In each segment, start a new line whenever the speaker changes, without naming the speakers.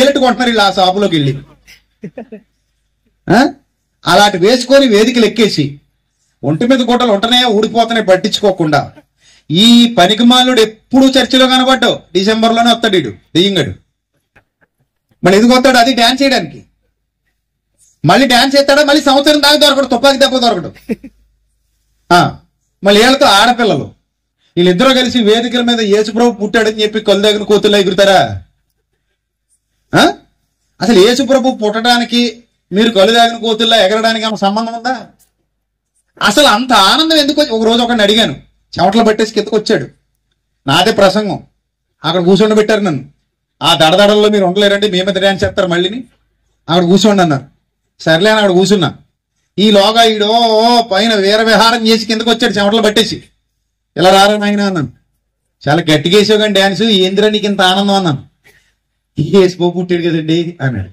వేలెట్టు కొంటున్నారు వీళ్ళు ఆ షాపులోకి వెళ్ళి. అలాంటి వేసుకొని వేదికలు ఎక్కేసి ఒంటి మీద గుడ్డలు ఉంటనే ఊడిపోతున్నాయి పట్టించుకోకుండా. ఈ పనికిమాలుడు ఎప్పుడు చర్చిలో కనబడ్డావు, డిసెంబర్లోనే వస్తాడు వీడు దెయ్యంగడు. మళ్ళీ ఎందుకు వస్తాడు? అది డాన్స్ చేయడానికి. మళ్ళీ డాన్స్ చేస్తాడా? మళ్ళీ సంవత్సరం దాకా దొరకడు, తుపాకి దెబ్బ దొరకడు. మళ్ళీ వీళ్ళతో ఆడపిల్లలు వీళ్ళిద్దరూ కలిసి వేదికల మీద యేసుప్రభు పుట్టాడని చెప్పి కళ్ళు దగ్గర కోతుల్లో ఎగురుతారా? అసలు యేసుప్రభు పుట్టడానికి మీరు కళ్ళు దాగిన కోతుల్లో ఎగరడానికి ఏమైనా సంబంధం ఉందా? అసలు అంత ఆనందం ఎందుకు? ఒక రోజు ఒకరిని అడిగాను, చెమటలు పట్టేసి కిందకు వచ్చాడు. నాదే ప్రసంగం, అక్కడ కూర్చొని పెట్టారు నన్ను. ఆ దడదడల్లో మీరు ఉండలేరండి, మీ మీద డ్యాన్స్ చేస్తారు మళ్ళీని, అక్కడ కూర్చోండి అన్నారు. సర్లే అని అక్కడ కూర్చున్నా. ఈలోగా ఈడో పైన వీర విహారం చేసి కిందకు వచ్చాడు చెమటలు పట్టేసి. ఇలా రారా నాయన అన్నాను. చాలా గట్టిగా వేసావు కానీ డ్యాన్స్, ఏందిరా నీకు ఇంత ఆనందం అన్నాను. ఏసిపో పుట్టాడు కదండి అన్నాడు.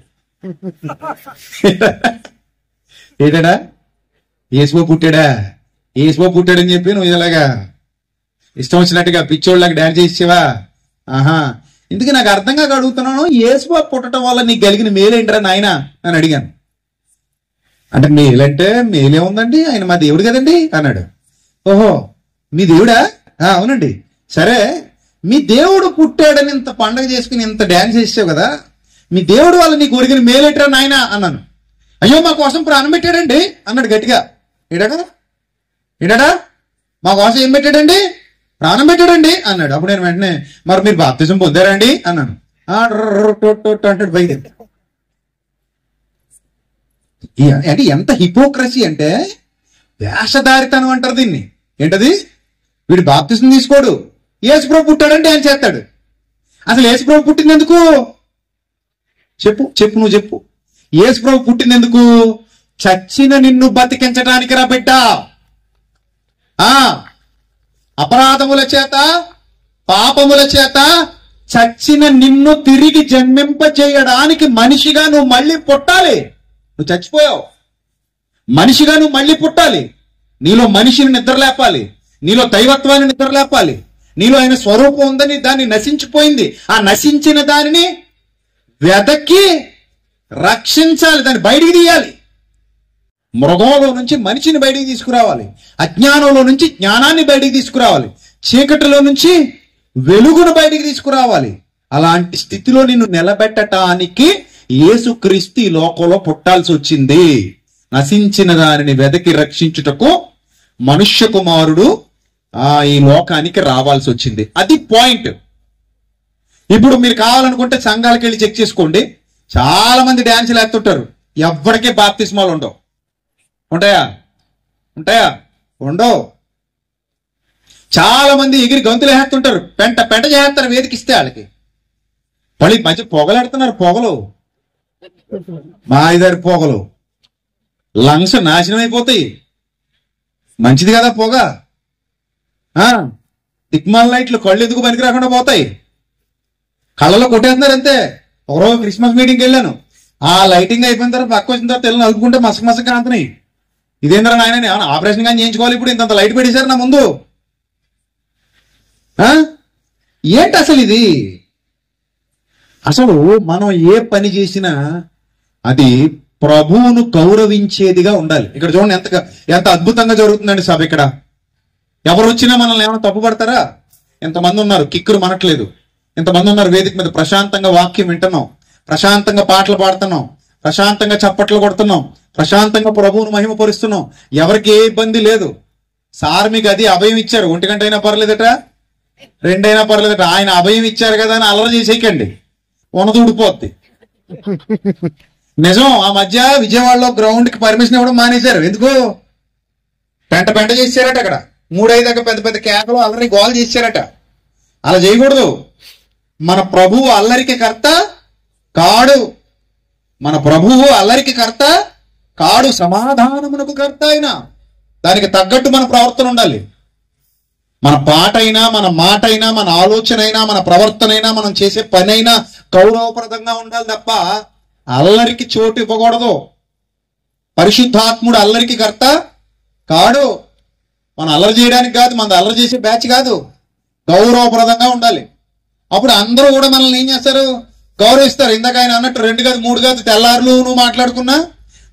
ఏంటడా ఏసిపో పుట్టాడా? ఏసిపో పుట్టాడని చెప్పి నువ్వు ఇలాగా ఇష్టం వచ్చినట్టుగా పిచ్చోళ్ళకి డ్యాన్స్ చేసేవా? ఇందుకే నాకు అర్థం కాక అడుగుతున్నాను, ఏసిపో పుట్టడం వల్ల నీకు కలిగిన మేలేంటరా నాయన అని అడిగాను. అంటే మేలంటే మేలే ఉందండి, ఆయన మా దేవుడు కదండి అన్నాడు. ఓహో మీ దేవుడా? అవునండి. సరే మీ దేవుడు పుట్టాడని ఇంత పండగ చేసుకుని ఇంత డ్యాన్స్ చేసావు కదా, మీ దేవుడు వల్ల నీకు ఒరిగిన మేలేటరా నాయన అన్నాను. అయ్యో మా కోసం ప్రాణం పెట్టాడండి అన్నాడు గట్టిగా. ఏడాడా మా కోసం ఏం పెట్టాడండి? ప్రాణం పెట్టాడండి అన్నాడు. అప్పుడు నేను వెంటనే మరి మీరు బాప్తిజం పొందారండి అన్నాను. అంటాడు బయట. అంటే ఎంత హిపోక్రసీ అంటే వేషధారితనం అంటారు దీన్ని. ఏంటది? వీడు బాప్తిజం తీసుకోడు, యేసుప్రభు పుట్టాడంటే ఆయన చేస్తాడు. అసలు యేసుప్రభు పుట్టినందుకు చెప్పు నువ్వు చెప్పు. యేసుప్రభు పుట్టినందుకు చచ్చిన నిన్ను బతికించడానికి రా బిడ్డ. అపరాధముల చేత పాపముల చేత చచ్చిన నిన్ను తిరిగి జన్మింప చేయడానికి మనిషిగా నువ్వు మళ్ళీ పుట్టాలి. నువ్వు చచ్చిపోయావు, మనిషిగా నువ్వు మళ్ళీ పుట్టాలి. నీలో మనిషిని నిద్రలేపాలి, నీలో దైవత్వాన్ని నిద్రలేపాలి, నీలో ఆయన స్వరూపం ఉందని దాన్ని నశించిపోయింది. ఆ నశించిన దానిని వెదకి రక్షించాలి, దాన్ని బయటికి తీయాలి. మృగంలో నుంచి మనిషిని బయటికి తీసుకురావాలి, అజ్ఞానంలో నుంచి జ్ఞానాన్ని బయటికి తీసుకురావాలి, చీకటిలో నుంచి వెలుగును బయటికి తీసుకురావాలి. అలాంటి స్థితిలో నిన్ను నిలబెట్టడానికి యేసుక్రీస్తు ఈ లోకంలో పుట్టాల్సి వచ్చింది. నశించిన దానిని వెదకి రక్షించుటకు మనుష్య కుమారుడు ఈ లోకానికి రావాల్సి వచ్చింది. అది పాయింట్. ఇప్పుడు మీరు కావాలనుకుంటే సంఘాలకు వెళ్ళి చెక్ చేసుకోండి, చాలా మంది డ్యాన్సులు వేస్తుంటారు, ఎవ్వరికే బాప్తిస్మాలు ఉండవు. ఉంటాయా? ఉండవు. చాలా మంది ఎగిరి గంతులు వేస్తుంటారు, పెంట చేస్తారు వేదికిస్తే వాళ్ళకి. మళ్ళీ మంచి పొగలాడుతున్నారు, పొగలు మాయిదారి పొగలు, లంగ్స్ నాశనం అయిపోతాయి. మంచిది కదా పొగ. దిక్మాల లైట్లు కళ్ళు ఎందుకు పనికి రాకుండా పోతాయి, కళ్ళలో కొట్టేస్తున్నారు అంతే. ఒకరోజు క్రిస్మస్ మీటింగ్కి వెళ్ళాను, ఆ లైటింగ్ అయిపోయిన తర్వాత పక్క వచ్చిన తర్వాత తెల్లని నలుపుకుంటే మసక కాంతని. ఇదేంద్ర నాయన ఆపరేషన్ కానీ చేయించుకోవాలి, ఇప్పుడు ఇంత లైట్ పెట్టేశారు నా ముందు. ఏంటి అసలు ఇది? అసలు మనం ఏ పని చేసినా అది ప్రభువును గౌరవించేదిగా ఉండాలి. ఇక్కడ చూడండి ఎంత అద్భుతంగా జరుగుతుందండి సభ. ఇక్కడ ఎవరు వచ్చినా మనల్ని ఏమైనా తప్పు పడతారా? ఎంతమంది ఉన్నారు, కిక్కురు మనట్లేదు. ఎంతమంది ఉన్నారు వేదిక మీద, ప్రశాంతంగా వాక్యం వింటున్నాం, ప్రశాంతంగా పాటలు పాడుతున్నాం, ప్రశాంతంగా చప్పట్లు కొడుతున్నాం, ప్రశాంతంగా ప్రభువును మహిమపరుస్తున్నాం. ఎవరికి ఏ ఇబ్బంది లేదు. సార్ మీకు అది అభయం ఇచ్చారు, 1 గంట అయినా పర్లేదట, 2 అయినా పర్లేదట. ఆయన అభయం ఇచ్చారు కదా అని అల్లరి చేసేయకండి, ఉన్నది ఊడిపోద్ది. నిజం. ఆ మధ్య విజయవాడలో గ్రౌండ్ కి పర్మిషన్ ఇవ్వడం మానేశారు. ఎందుకు? పెంట చేశారట. అక్కడ 3-5 పెద్ద పెద్ద కేకలు అల్లరి గోల్ చేశారట. అలా చేయకూడదు. మన ప్రభువు అల్లరికి కర్త కాడు, మన ప్రభువు అల్లరికి కర్త కాడు, సమాధానమునకు కర్త అయినా. దానికి తగ్గట్టు మన ప్రవర్తన ఉండాలి. మన పాట అయినా, మన మాట అయినా, మన ఆలోచన అయినా, మన ప్రవర్తన అయినా, మనం చేసే పని అయినా గౌరవప్రదంగా ఉండాలి తప్ప అల్లరికి చోటు ఇవ్వకూడదు. పరిశుద్ధాత్ముడు అల్లరికి కర్త కాడు. మనం అల్లరి చేయడానికి కాదు, మన అల్లరి చేసే బ్యాచ్ కాదు. గౌరవప్రదంగా ఉండాలి. అప్పుడు అందరూ కూడా మనల్ని ఏం చేస్తారు? గౌరవిస్తారు. ఇందాక ఆయన అన్నట్టు 2 గదు 3 గదు తెల్లారులు నువ్వు మాట్లాడుకున్నా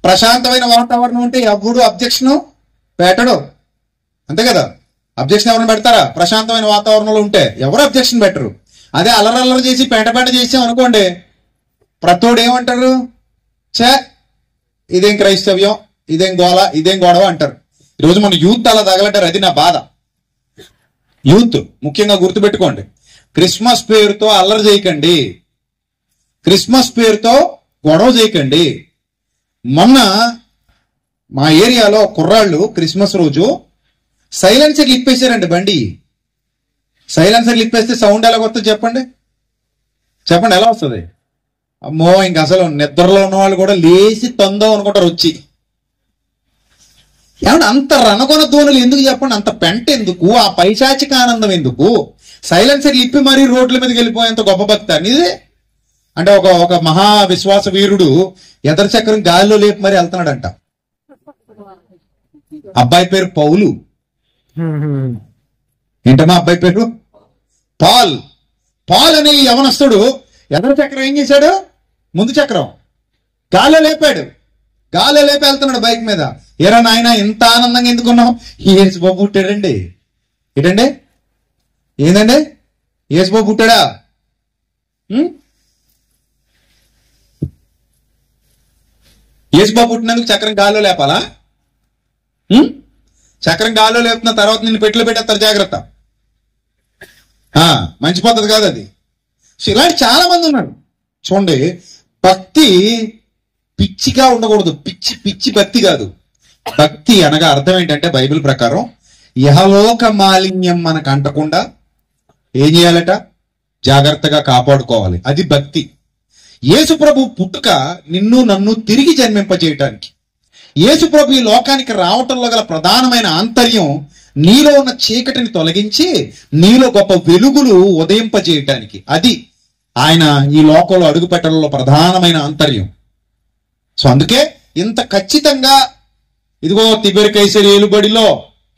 ప్రశాంతమైన వాతావరణం ఉంటే ఎవడు అబ్జెక్షన్ పెట్టడు. అంతే కదా, అబ్జెక్షన్ ఎవరైనా పెడతారా? ప్రశాంతమైన వాతావరణంలో ఉంటే ఎవరు అబ్జెక్షన్ పెట్టరు. అదే అల్లరల్లరి చేసి పెంట చేసాం అనుకోండి, ప్రతోడు ఏమంటారు? చే ఇదేం క్రైస్తవ్యం, ఇదేం గోళ, ఇదేం గొడవ అంటారు. ఈరోజు మన యూత్ అలా తగలంటారు. అది నా బాధ. యూత్ ముఖ్యంగా గుర్తుపెట్టుకోండి, క్రిస్మస్ పేరుతో అల్లరి చేయకండి, క్రిస్మస్ పేరుతో గొడవ చేయకండి. మొన్న మా ఏరియాలో కుర్రాళ్ళు క్రిస్మస్ రోజు సైలెన్సర్ ఇప్పేశారండి. బండి సైలెన్సర్ ఇప్పేస్తే సౌండ్ ఎలా వస్తుంది చెప్పండి? చెప్పండి ఎలా వస్తుంది? అమ్మో, ఇంక అసలు నిద్రలో ఉన్న వాళ్ళు కూడా లేచి తొందో అనుకుంటారు వచ్చి. ఏమన్నా అంత రణగొన ధ్వనులు ఎందుకు చెప్పండి? అంత పెంట ఎందుకు? ఆ పైశాచిక ఆనందం ఎందుకు? సైలెన్సర్ ఇప్పి మరీ రోడ్ల మీదకి వెళ్ళిపోయేంత గొప్ప భక్తి అనేది. అంటే ఒక మహా విశ్వాస వీరుడు ఎదర చక్రం గాలిలో లేపి మరి వెళ్తున్నాడంట. అబ్బాయి పేరు పౌలు. ఏంటమ్మా అబ్బాయి పేరు? పాల్. పాల్ అనే యవనస్తుడు ఎదర చక్రం ఏం చేశాడు? ముందు చక్రం గాలిలో లేపాడు. గాలిలో లేపి వెళ్తున్నాడు బైక్ మీద. ఏరా నాయన ఇంత ఆనందంగా ఎందుకున్నావు? యేసుబాబు పుట్టాడండి. ఏంటండి? ఏందండి? యేసుబాబు పుట్టాడా? యేసుబాబు పుట్టినందుకు చక్రం గాల్లో లేపాలా? చక్రం గాల్లో లేపుతున్న తర్వాత నిన్ను పెట్టిలో పెట్టేస్తారు, జాగ్రత్త. మంచి పద్ధతి కాదు అది. ఇలాంటి చాలా మంది ఉన్నారు. చూడండి, భక్తి పిచ్చిగా ఉండకూడదు. పిచ్చి భక్తి కాదు. భక్తి అనగా అర్థం ఏంటంటే బైబిల్ ప్రకారం యహలోక మాలిన్యం మనకు అంటకుండా ఏం చేయాలట? జాగ్రత్తగా కాపాడుకోవాలి. అది భక్తి. యేసుప్రభు పుట్టుక నిన్ను నన్ను తిరిగి జన్మింపజేయటానికి. యేసుప్రభు ఈ లోకానికి రావటంలో గల ప్రధానమైన ఆంతర్యం నీలో ఉన్న చీకటిని తొలగించి నీలో గొప్ప వెలుగులు ఉదయింపజేయటానికి. అది ఆయన ఈ లోకంలో అడుగు పెట్టడంలో ప్రధానమైన ఆంతర్యం. సో అందుకే ఇంత ఖచ్చితంగా ఇదిగో తిబెర్ కైసరి ఏలుబడిలో,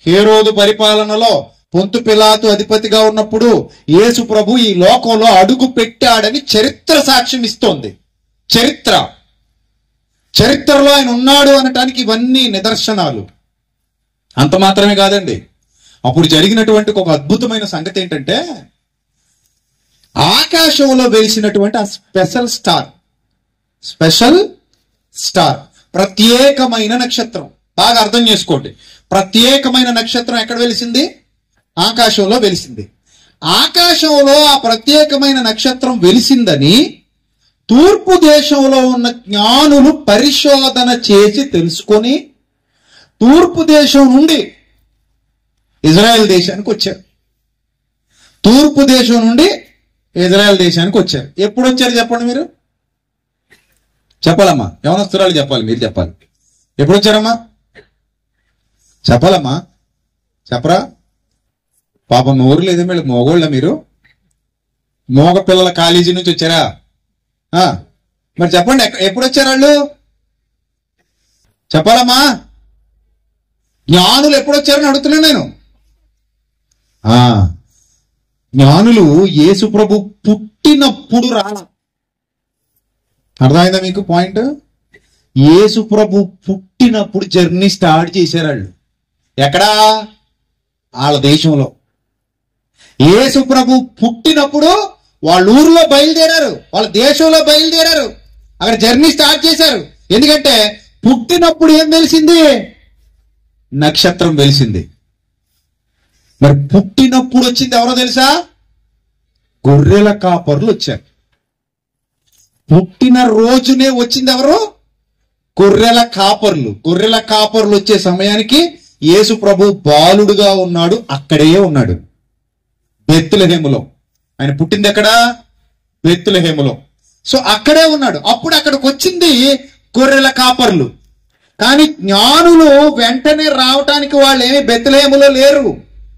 హేరోదు పరిపాలనలో, పొంతు పిలాతు అధిపతిగా ఉన్నప్పుడు యేసు ప్రభు ఈ లోకంలో అడుగు పెట్టాడని చరిత్ర సాక్ష్యం ఇస్తోంది. చరిత్రలో ఆయన ఉన్నాడు అనటానికి ఇవన్నీ నిదర్శనాలు. అంత మాత్రమే కాదండి, అప్పుడు జరిగినటువంటి ఒక అద్భుతమైన సంగతి ఏంటంటే ఆకాశంలో వెలిసినటువంటి ఆ స్పెషల్ స్టార్ ప్రత్యేకమైన నక్షత్రం. బాగా అర్థం చేసుకోండి, ప్రత్యేకమైన నక్షత్రం ఎక్కడ వెలిసింది? ఆకాశంలో వెలిసింది. ఆకాశంలో ఆ ప్రత్యేకమైన నక్షత్రం వెలిసిందని తూర్పు దేశంలో ఉన్న జ్ఞానులు పరిశోధన చేసి తెలుసుకొని తూర్పు దేశం నుండి ఇజ్రాయెల్ దేశానికి వచ్చారు. తూర్పు దేశం నుండి ఇజ్రాయెల్ దేశానికి వచ్చారు. ఎప్పుడు వచ్చారు చెప్పండి మీరు? చెప్పాలమ్మా, యవనస్తురాలు చెప్పాలి, మీరు చెప్పాలి. ఎప్పుడు వచ్చారమ్మా? చెప్పాలమ్మా, చెప్పరా? పాపం నోరు లేదు వీళ్ళకి. మోగోళ్ళ మీరు? మోగ పిల్లల కాలేజీ నుంచి వచ్చారా? మరి చెప్పండి, ఎప్పుడు వచ్చారు వాళ్ళు? చెప్పాలమ్మా. జ్ఞానులు ఎప్పుడు వచ్చారని అడుగుతున్నాను నేను. జ్ఞానులు యేసు ప్రభు పుట్టినప్పుడు రాలా. అర్థమైందా మీకు పాయింట్? యేసు ప్రభు పుట్టినప్పుడు జర్నీ స్టార్ట్ చేశారు వాళ్ళు. ఎక్కడా? వాళ్ళ దేశంలో. యేసు ప్రభు పుట్టినప్పుడు వాళ్ళ ఊర్లో బయలుదేరారు, వాళ్ళ దేశంలో బయలుదేరారు, అక్కడ జర్నీ స్టార్ట్ చేశారు. ఎందుకంటే పుట్టినప్పుడు ఏం వెలిసింది? నక్షత్రం వెలిసింది. మరి పుట్టినప్పుడు వచ్చింది ఎవరో తెలుసా? గొర్రెల కాపర్లు వచ్చారు. పుట్టిన రోజునే వచ్చింది ఎవరు? గొర్రెల కాపర్లు. గొర్రెల కాపర్లు వచ్చే సమయానికి యేసు ప్రభు బాలుడుగా ఉన్నాడు, అక్కడే ఉన్నాడు, బెత్లెహేములో. ఆయన పుట్టింది ఎక్కడ? బెత్లెహేములో. సో అక్కడే ఉన్నాడు. అప్పుడు అక్కడికి వచ్చింది గొర్రెల కాపర్లు. కానీ జ్ఞానులు వెంటనే రావటానికి వాళ్ళు ఏమి బెత్లెహేములో లేరు.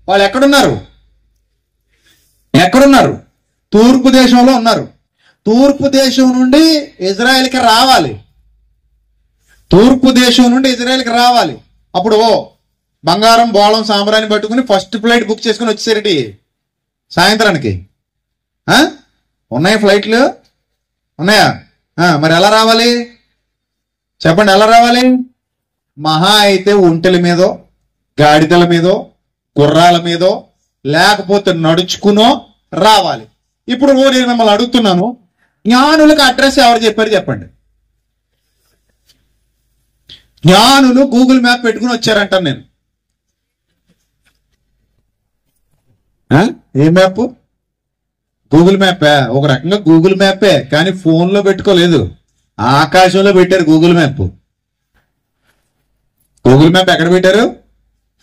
వాళ్ళు ఎక్కడున్నారు? తూర్పు దేశంలో ఉన్నారు. తూర్పు దేశం నుండి ఇజ్రాయెల్కి రావాలి. అప్పుడు బంగారం బోళం సాంబ్రాన్ని పట్టుకుని ఫస్ట్ ఫ్లైట్ బుక్ చేసుకుని వచ్చేసరికి సాయంత్రానికి ఉన్నాయి ఫ్లైట్లు. ఉన్నాయా? మరి ఎలా రావాలి చెప్పండి, ఎలా రావాలి? మహా అయితే ఒంటెల మీదో, గాడిదల మీదో, గుర్రాల మీదో, లేకపోతే నడుచుకునో రావాలి. ఇప్పుడు నేను మిమ్మల్ని అడుగుతున్నాను, జ్ఞానులకు అడ్రస్ ఎవరు చెప్పారు చెప్పండి. జ్ఞానులు గూగుల్ మ్యాప్ పెట్టుకుని వచ్చారంటాను నేను. ఏ మ్యాప్? గూగుల్ మ్యాపే. ఒక రకంగా గూగుల్ మ్యాపే, కానీ ఫోన్లో పెట్టుకోలేదు, ఆకాశంలో పెట్టారు గూగుల్ మ్యాప్. గూగుల్ మ్యాప్ ఎక్కడ పెట్టారు?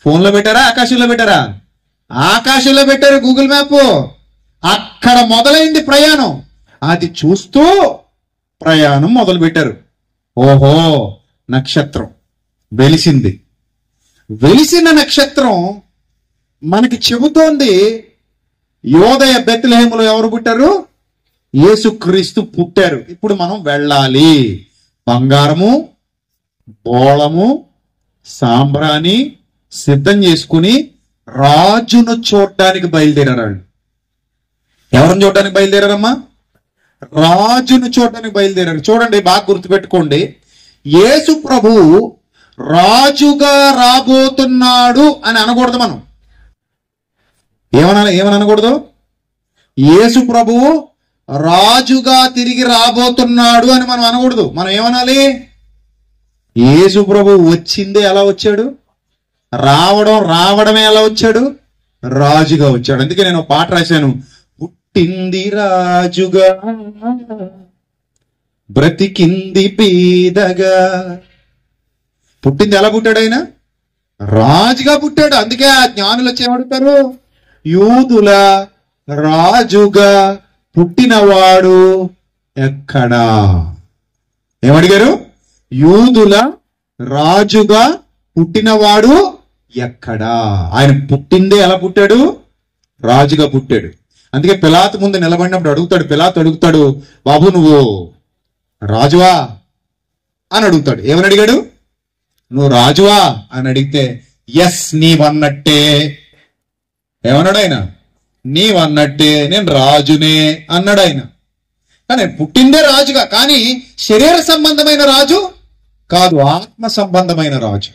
ఫోన్లో పెట్టారా, ఆకాశంలో పెట్టారా? ఆకాశంలో పెట్టారు గూగుల్ మ్యాప్. అక్కడ మొదలైంది ప్రయాణం. అది చూస్తూ ప్రయాణం మొదలు పెట్టారు. ఓహో, నక్షత్రం వెలిసింది. వెలిసిన నక్షత్రం మనకి చెబుతోంది యోదయ బెత్లెహేములో ఎవరు పుట్టారు? యేసుక్రీస్తు పుట్టారు. ఇప్పుడు మనం వెళ్ళాలి. బంగారము, బోళము, సాంబ్రాణి సిద్ధం చేసుకుని రాజును చూడటానికి బయలుదేరారు. ఎవరిని చూడటానికి బయలుదేరారమ్మా? రాజును చూడటానికి బయలుదేరారు. చూడండి, బాగా గుర్తుపెట్టుకోండి, యేసు ప్రభువు రాజుగా రాబోతున్నాడు అని అనకూడదు. మనం ఏమని అనకూడదు? యేసు ప్రభువు రాజుగా తిరిగి రాబోతున్నాడు అని మనం అనకూడదు. మనం ఏమనాలి? యేసు ప్రభువు వచ్చిందే ఎలా వచ్చాడు? రావడమే ఎలా వచ్చాడు? రాజుగా వచ్చాడు. అందుకే నేను పాట రాశాను, పుట్టింది రాజుగా, బ్రతికింది పీదగా. పుట్టింది ఎలా పుట్టాడు? ఆయన రాజుగా పుట్టాడు. అందుకే ఆ జ్ఞానులు వచ్చి ఏమడుగుతారు? యూదుల రాజుగా పుట్టినవాడు ఎక్కడా? ఏమడిగారు? యూదుల రాజుగా పుట్టినవాడు ఎక్కడా? ఆయన పుట్టిందే ఎలా పుట్టాడు? రాజుగా పుట్టాడు. అందుకే పిలాతు ముందు నిలబడినప్పుడు పిలాతు అడుగుతాడు, బాబు నువ్వు రాజువా అని అడుగుతాడు. ఏమని అడిగాడు? నువ్వు రాజువా అని అడిగితే, ఎస్ నీవన్నట్టే. ఏమన్నాడు ఆయన? నీవన్నట్టే, నేను రాజునే అన్నాడు ఆయన. కానీ పుట్టిందే రాజుగా, కానీ శరీర సంబంధమైన రాజు కాదు, ఆత్మ సంబంధమైన రాజు.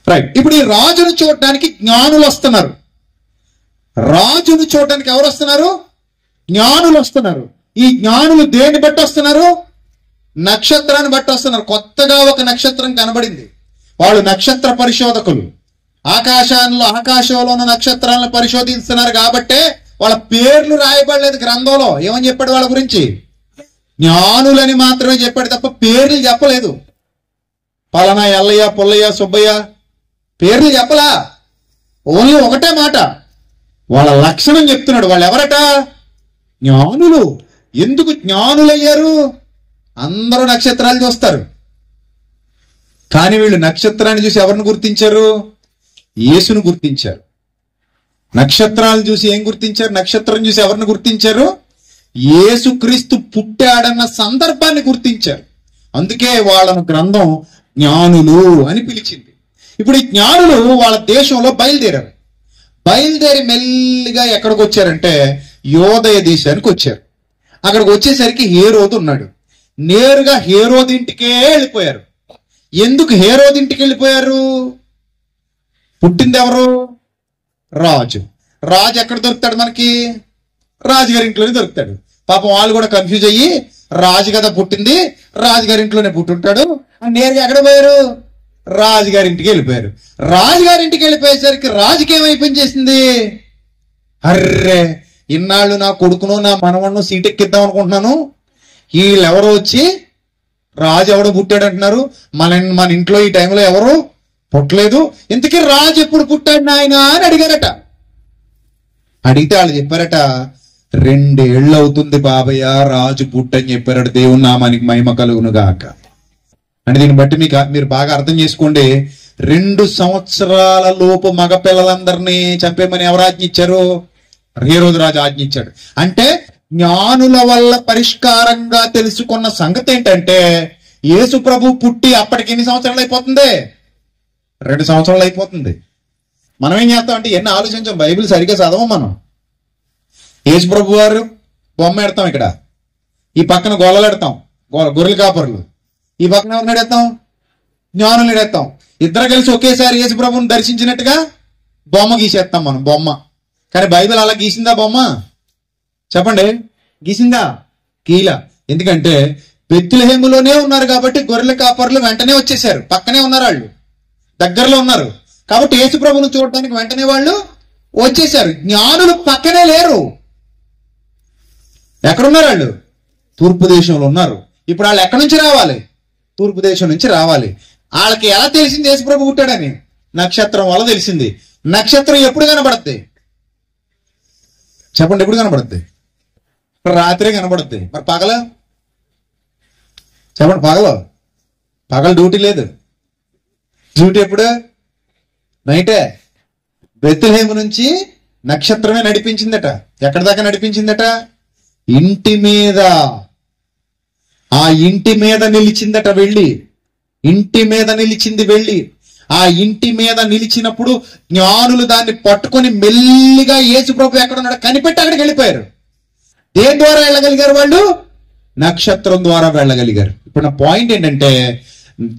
రైట్. ఇప్పుడు ఈ రాజును చూడటానికి జ్ఞానులు వస్తున్నారు. రాజును చూడటానికి ఎవరు వస్తున్నారు? జ్ఞానులు వస్తున్నారు. ఈ జ్ఞానులు దేన్ని బట్టి వస్తున్నారు? నక్షత్రాన్ని బట్టి వస్తున్నారు. కొత్తగా ఒక నక్షత్రం కనబడింది. వాళ్ళు నక్షత్ర పరిశోధకులు. ఆకాశంలో ఉన్న నక్షత్రాలను పరిశోధిస్తున్నారు. కాబట్టే వాళ్ళ పేర్లు రాయబడలేదు గ్రంథంలో. ఏమని చెప్పాడు వాళ్ళ గురించి? జ్ఞానులని మాత్రమే చెప్పాడు తప్ప పేర్లు చెప్పలేదు. పలానా ఎల్లయ్య, పుల్లయ్య, సుబ్బయ్య పేర్లు చెప్పలా. ఓన్లీ ఒకటే మాట, వాళ్ళ లక్షణం చెప్తున్నాడు. వాళ్ళు ఎవరట? జ్ఞానులు. ఎందుకు జ్ఞానులయ్యారు? అందరూ నక్షత్రాలు చూస్తారు, కానీ వీళ్ళు నక్షత్రాన్ని చూసి ఎవరిని గుర్తించారు? యేసును గుర్తించారు. నక్షత్రాలు చూసి ఏం గుర్తించారు? నక్షత్రం చూసి ఎవరిని గుర్తించారు? యేసుక్రీస్తు పుట్టాడన్న సందర్భాన్ని గుర్తించారు. అందుకే వాళ్ళను గ్రంథం జ్ఞానులు అని పిలిచింది. ఇప్పుడు ఈ జ్ఞానులు వాళ్ళ దేశంలో బయలుదేరారు. బయలుదేరి మెల్లిగా ఎక్కడికి వచ్చారంటే యోదయ దేశానికి వచ్చారు. అక్కడికి వచ్చేసరికి హేరోదు ఉన్నాడు. నేరుగా హేరోదు ఇంటికే వెళ్ళిపోయారు. ఎందుకు హేరోదు ఇంటికి వెళ్ళిపోయారు? పుట్టింది ఎవరు? రాజు. రాజు ఎక్కడ దొరుకుతాడు మనకి? రాజుగారి ఇంట్లోనే దొరుకుతాడు. పాపం వాళ్ళు కూడా కన్ఫ్యూజ్ అయ్యి, రాజు కదా పుట్టింది, రాజుగారి ఇంట్లోనే పుట్టుంటాడు, నేరుగా ఎక్కడ పోయారు? రాజుగారింటికి వెళ్ళిపోయారు. రాజుగారింటికి వెళ్ళిపోయేసరికి రాజుకి ఏమైపోయింది చేసింది? అర్రే, ఇన్నాళ్ళు నా కొడుకును నా మనవన్ను సీటెక్కిద్దాం అనుకుంటున్నాను, వీళ్ళెవరో వచ్చి రాజు ఎవడో పుట్టాడు అంటున్నారు, మన ఇంట్లో ఈ టైంలో ఎవరు పుట్టలేదు, ఇంతకీ రాజు ఎప్పుడు పుట్టాడు నాయన అని అడిగారట. అడిగితే వాళ్ళు చెప్పారట, 2 ఏళ్ళు అవుతుంది బాబయ్య రాజు పుట్టని చెప్పారట. దేవుని నామానికి మహిమ కలుగును గాక. అంటే దీన్ని బట్టి మీరు బాగా అర్థం చేసుకోండి. 2 సంవత్సరాల లోపు మగ పిల్లలందరినీ చంపేమని ఎవరు ఆజ్ఞించారు? హేరోదు రాజు ఆజ్ఞించాడు. అంటే జ్ఞానుల వల్ల పరిష్కారంగా తెలుసుకున్న సంగతి ఏంటంటే, యేసు ప్రభు పుట్టి అప్పటికి ఎన్ని సంవత్సరాలు అయిపోతుంది? 2 సంవత్సరాలు అయిపోతుంది. మనం ఏం చేస్తాం అంటే ఎన్ని ఆలోచించాం, బైబిల్ సరిగ్గా చదవం మనం. యేసు ప్రభు వారు బొమ్మ పెడతాం ఇక్కడ. ఈ పక్కన గొల్లలెడతాం, గొర్రెల కాపర్లు. ఈ పక్కన ఎవరిని ఎడేస్తాం? జ్ఞానులు ఎడేస్తాం. ఇద్దరు కలిసి ఒకేసారి యేసు ప్రభువుని దర్శించినట్టుగా బొమ్మ గీసేస్తాం మనం, బొమ్మ. కానీ బైబిల్ అలా గీసిందా బొమ్మ? చెప్పండి, గీసిందా? గీల. ఎందుకంటే బెత్లెహేములోనే ఉన్నారు కాబట్టి గొర్రెల కాపర్లు వెంటనే వచ్చేసారు. పక్కనే ఉన్నారు, వాళ్ళు దగ్గరలో ఉన్నారు కాబట్టి యేసు ప్రభువును చూడటానికి వెంటనే వాళ్ళు వచ్చేసారు. జ్ఞానులు పక్కనే లేరు. ఎక్కడున్నారు వాళ్ళు? తూర్పు దేశంలో ఉన్నారు. ఇప్పుడు వాళ్ళు ఎక్కడి నుంచి రావాలి? తూర్పు దేశం నుంచి రావాలి. వాళ్ళకి ఎలా తెలిసింది యేసు ప్రభు పుట్టాడని? నక్షత్రం వల్ల తెలిసింది. నక్షత్రం ఎప్పుడు కనబడుద్ది? చెప్పండి, ఎప్పుడు కనబడుద్ది? రాత్రే కనబడుద్ది. మరి పగల? చెప్పండి, పగల డ్యూటీ లేదు. డ్యూటీ ఎప్పుడు? నైటే. బెత్లెహేము నుంచి నక్షత్రమే నడిపించిందట. ఎక్కడి దాకా నడిపించిందట? ఇంటి మీద. ఆ ఇంటి మీద నిలిచిందట వెళ్ళి. ఇంటి మీద నిలిచింది వెళ్ళి. ఆ ఇంటి మీద నిలిచినప్పుడు జ్ఞానులు దాన్ని పట్టుకొని మెల్లిగా యేసు ప్రభు ఎక్కడున్నాడో కనిపెట్టి అక్కడికి వెళ్ళిపోయారు. దేని ద్వారా వెళ్ళగలిగారు వాళ్ళు? నక్షత్రం ద్వారా వెళ్ళగలిగారు. ఇప్పుడు నా పాయింట్ ఏంటంటే,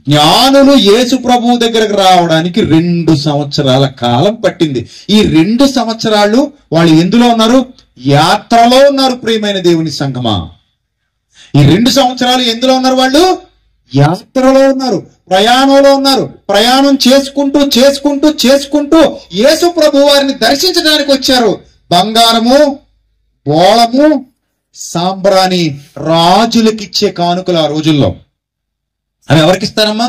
జ్ఞానులు యేసు ప్రభువు దగ్గరకు రావడానికి 2 సంవత్సరాల కాలం పట్టింది. ఈ 2 సంవత్సరాలు వాళ్ళు ఎందులో ఉన్నారు? యాత్రలో ఉన్నారు. ప్రియమైన దేవుని సంగమా, ఈ 2 సంవత్సరాలు ఎందులో ఉన్నారు? వాళ్ళు యాత్రలో ఉన్నారు, ప్రయాణంలో ఉన్నారు. ప్రయాణం చేసుకుంటూ చేసుకుంటూ చేసుకుంటూ యేసు ప్రభు వారిని దర్శించడానికి వచ్చారు. బంగారము, బోళము, సాంబ్రాణి రాజులకి ఇచ్చే కానుకలు ఆ రోజుల్లో. అవి ఎవరికి ఇస్తారమ్మా?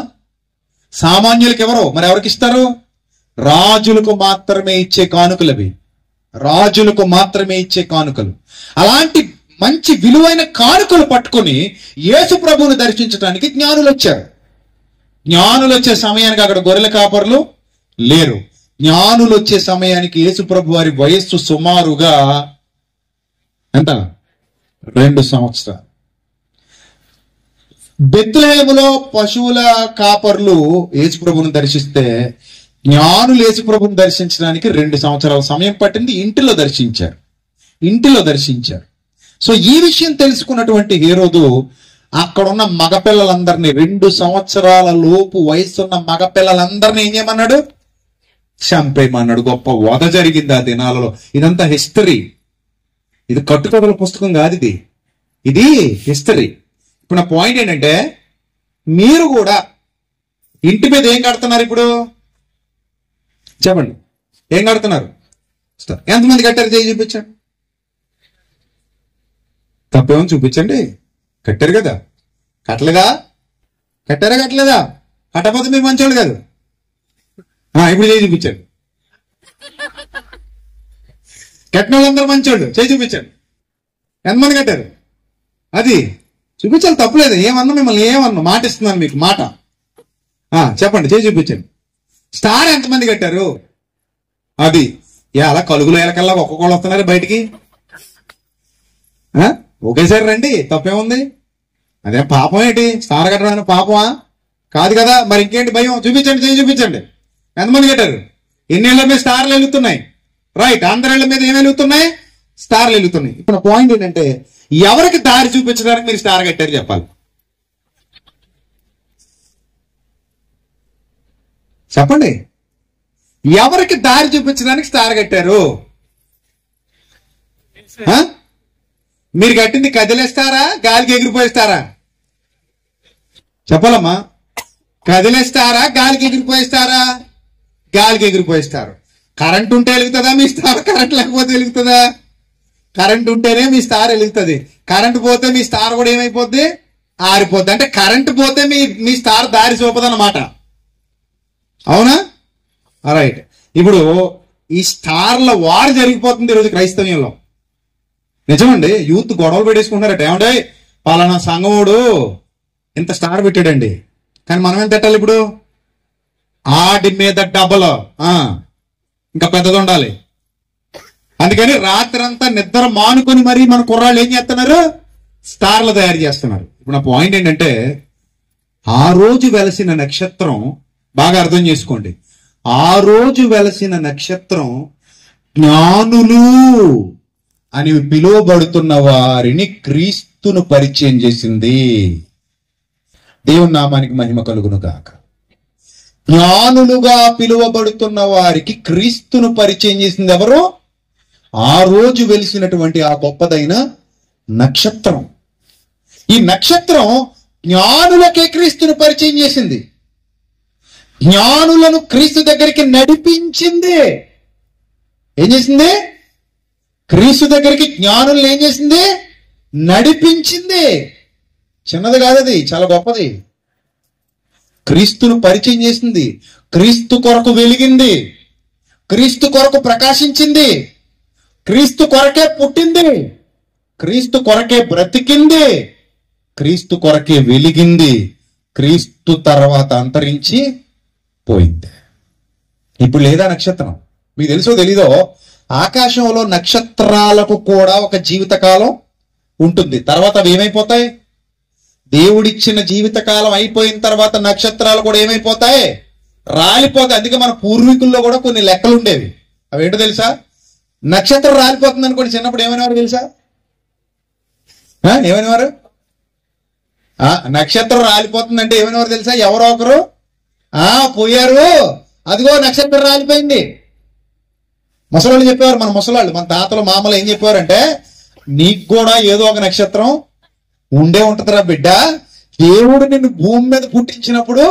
సామాన్యులకు ఎవరో, మరి ఎవరికి ఇస్తారు? రాజులకు మాత్రమే ఇచ్చే కానుకలు అవి. రాజులకు మాత్రమే ఇచ్చే కానుకలు. అలాంటి మంచి విలువైన కానుకలు పట్టుకొని యేసు ప్రభువును దర్శించడానికి జ్ఞానులు వచ్చారు. జ్ఞానులు వచ్చే సమయానికి అక్కడ గొర్రెల కాపర్లు లేరు. జ్ఞానులు వచ్చే సమయానికి యేసు ప్రభు వారి వయస్సు సుమారుగా ఎంత? 2 సంవత్సరాలు. బెత్లెహేములో పశువుల కాపర్లు యేసు ప్రభువును దర్శిస్తే జ్ఞానులు యేసు ప్రభువును దర్శించడానికి 2 సంవత్సరాల సమయం పట్టింది. ఇంటిలో దర్శించారు. సో ఈ విషయం తెలుసుకున్నటువంటి హేరోదు అక్కడున్న మగపిల్లలందరినీ, 2 సంవత్సరాల లోపు వయసున్న మగపిల్లలందరినీ ఏం చేయమన్నాడు? చంపేయమన్నాడు. గొప్ప వధ జరిగింది ఆ దినాలలో. ఇదంతా హిస్టరీ. ఇది కట్టుకథల పుస్తకం కాదు, ఇది హిస్టరీ. ఇప్పుడు నా పాయింట్ ఏంటంటే, మీరు కూడా ఇంటి మీద ఏం కడుతున్నారు? ఇప్పుడు చెప్పండి, ఏం కడుతున్నారు? ఎంతమంది కట్టారు? చేయి చూపించండి. తప్పేమో చూపించండి. కట్టారు కదా? కట్టలేదా? కట్టకపోతే మీరు మంచోళ్ళు కాదు. ఇప్పుడు చేయి చూపించండి. కట్టిన వాళ్ళందరూ మంచోళ్ళు. చేయి చూపించండి. ఎంతమంది కట్టారు? అది చూపించాలి, తప్పులేదు. ఏమన్నా మిమ్మల్ని ఏమన్నా మాట ఇస్తున్నాను మీకు, మాట. చెప్పండి, చేయి చూపించండి. స్టార్ ఎంతమంది కట్టారు? అది అలా కలుగులు ఎలకల్లా ఒక్కొక్కళ్ళు వస్తున్నారు బయటికి. ఒకేసారి రండి, తప్పేముంది? అదే పాపం ఏంటి? స్టార్ కట్టడానికి పాపమా? కాదు కదా. మరి ఇంకేంటి భయం? చూపించండి, చేయి చూపించండి. ఎంతమంది కట్టారు? ఎన్నేళ్ల మీద స్టార్లు వెలుగుతున్నాయి? రైట్, అందరేళ్ల మీద ఏం వెలుగుతున్నాయి? స్టార్లు వెలుగుతున్నాయి. ఇప్పుడు పాయింట్ ఏంటంటే, ఎవరికి దారి చూపించడానికి మీరు స్టార్ కట్టారు చెప్పాలి. చెప్పండి, ఎవరికి దారి చూపించడానికి స్టార్ కట్టారు? మీరు కట్టింది కదిలేస్తారా, గాలికి ఎగిరిపోయిస్తారా? చెప్పాలమ్మా. కదిలేస్తారా, గాలికి ఎగిరిపోయిస్తారా? గాలికి ఎగిరిపోయిస్తారు. కరెంట్ ఉంటే వెలుగుతుందా మీ స్టార్? కరెంట్ లేకపోతే వెలుగుతుందా? కరెంట్ ఉంటేనే మీ స్టార్ వెలుగుతుంది. కరెంట్ పోతే మీ స్టార్ కూడా ఏమైపోద్ది? ఆరిపోద్ది. అంటే కరెంట్ పోతే మీ స్టార్ దారి చూపదన్నమాట. అవునా? రైట్. ఇప్పుడు ఈ స్టార్ల వార్ జరిగిపోతుంది ఈరోజు క్రైస్తవ్యంలో. నిజమండి. యూత్ గొడవలు పెట్టేసుకుంటారట. ఏమంటే పలానా సంగముడు ఇంత స్టార్ పెట్టాడండి, కానీ మనం ఎంత పెట్టాలి ఇప్పుడు? ఆడి మీద డబల్, ఇంకా పెద్దది ఉండాలి. అందుకని రాత్రంతా నిద్ర మానుకొని మరి మన కుర్రాళ్ళు ఏం చేస్తున్నారు? స్టార్లు తయారు చేస్తున్నారు. ఇప్పుడు నా పాయింట్ ఏంటంటే, ఆ రోజు వెలసిన నక్షత్రం, బాగా అర్థం చేసుకోండి, ఆ రోజు వెలసిన నక్షత్రం జ్ఞానులు అని పిలువబడుతున్న వారిని క్రీస్తును పరిచయం చేసింది. దేవుని నామానికి మహిమ కలుగును గాక. జ్ఞానులుగా పిలువబడుతున్న వారికి క్రీస్తును పరిచయం చేసింది ఎవరు? ఆ రోజు వెలిసినటువంటి ఆ గొప్పదైన నక్షత్రం. ఈ నక్షత్రం జ్ఞానులకే క్రీస్తును పరిచయం చేసింది. జ్ఞానులను క్రీస్తు దగ్గరికి నడిపించింది. ఏం చేసింది? క్రీస్తు దగ్గరికి జ్ఞానులను ఏం చేసింది? నడిపించింది. చిన్నది కాదది, చాలా గొప్పది. క్రీస్తును పరిచయం చేసింది. క్రీస్తు కొరకు వెలిగింది. క్రీస్తు కొరకు ప్రకాశించింది. క్రీస్తు కొరకే పుట్టింది. క్రీస్తు కొరకే బ్రతికింది. క్రీస్తు కొరకే వెలిగింది. క్రీస్తు తర్వాత అంతరించి పోయింది. ఇప్పుడు లేదా నక్షత్రం? మీకు తెలుసో తెలీదో, ఆకాశంలో నక్షత్రాలకు కూడా ఒక జీవితకాలం ఉంటుంది. తర్వాత అవి ఏమైపోతాయి? దేవుడిచ్చిన జీవితకాలం అయిపోయిన తర్వాత నక్షత్రాలు కూడా ఏమైపోతాయి? రాలిపోతాయి. అందుకే మన పూర్వీకుల్లో కూడా కొన్ని లెక్కలు ఉండేవి. అవేంటో తెలుసా? నక్షత్రం రాలిపోతుంది అనుకోండి, చిన్నప్పుడు ఏమనేవారు తెలుసా? ఏమనేవారు? నక్షత్రం రాలిపోతుందంటే ఏమనేవారు తెలుసా? ఎవరో ఒకరు పోయారు, అదిగో నక్షత్రం రాలిపోయింది. ముసలాళ్ళు చెప్పేవారు. మన ముసలాళ్ళు, మన తాతలు మామలు ఏం చెప్పేవారంటే, నీకు కూడా ఏదో ఒక నక్షత్రం ఉండే ఉంటదిరా బిడ్డ. దేవుడు నిన్ను భూమి మీద పుట్టించినప్పుడు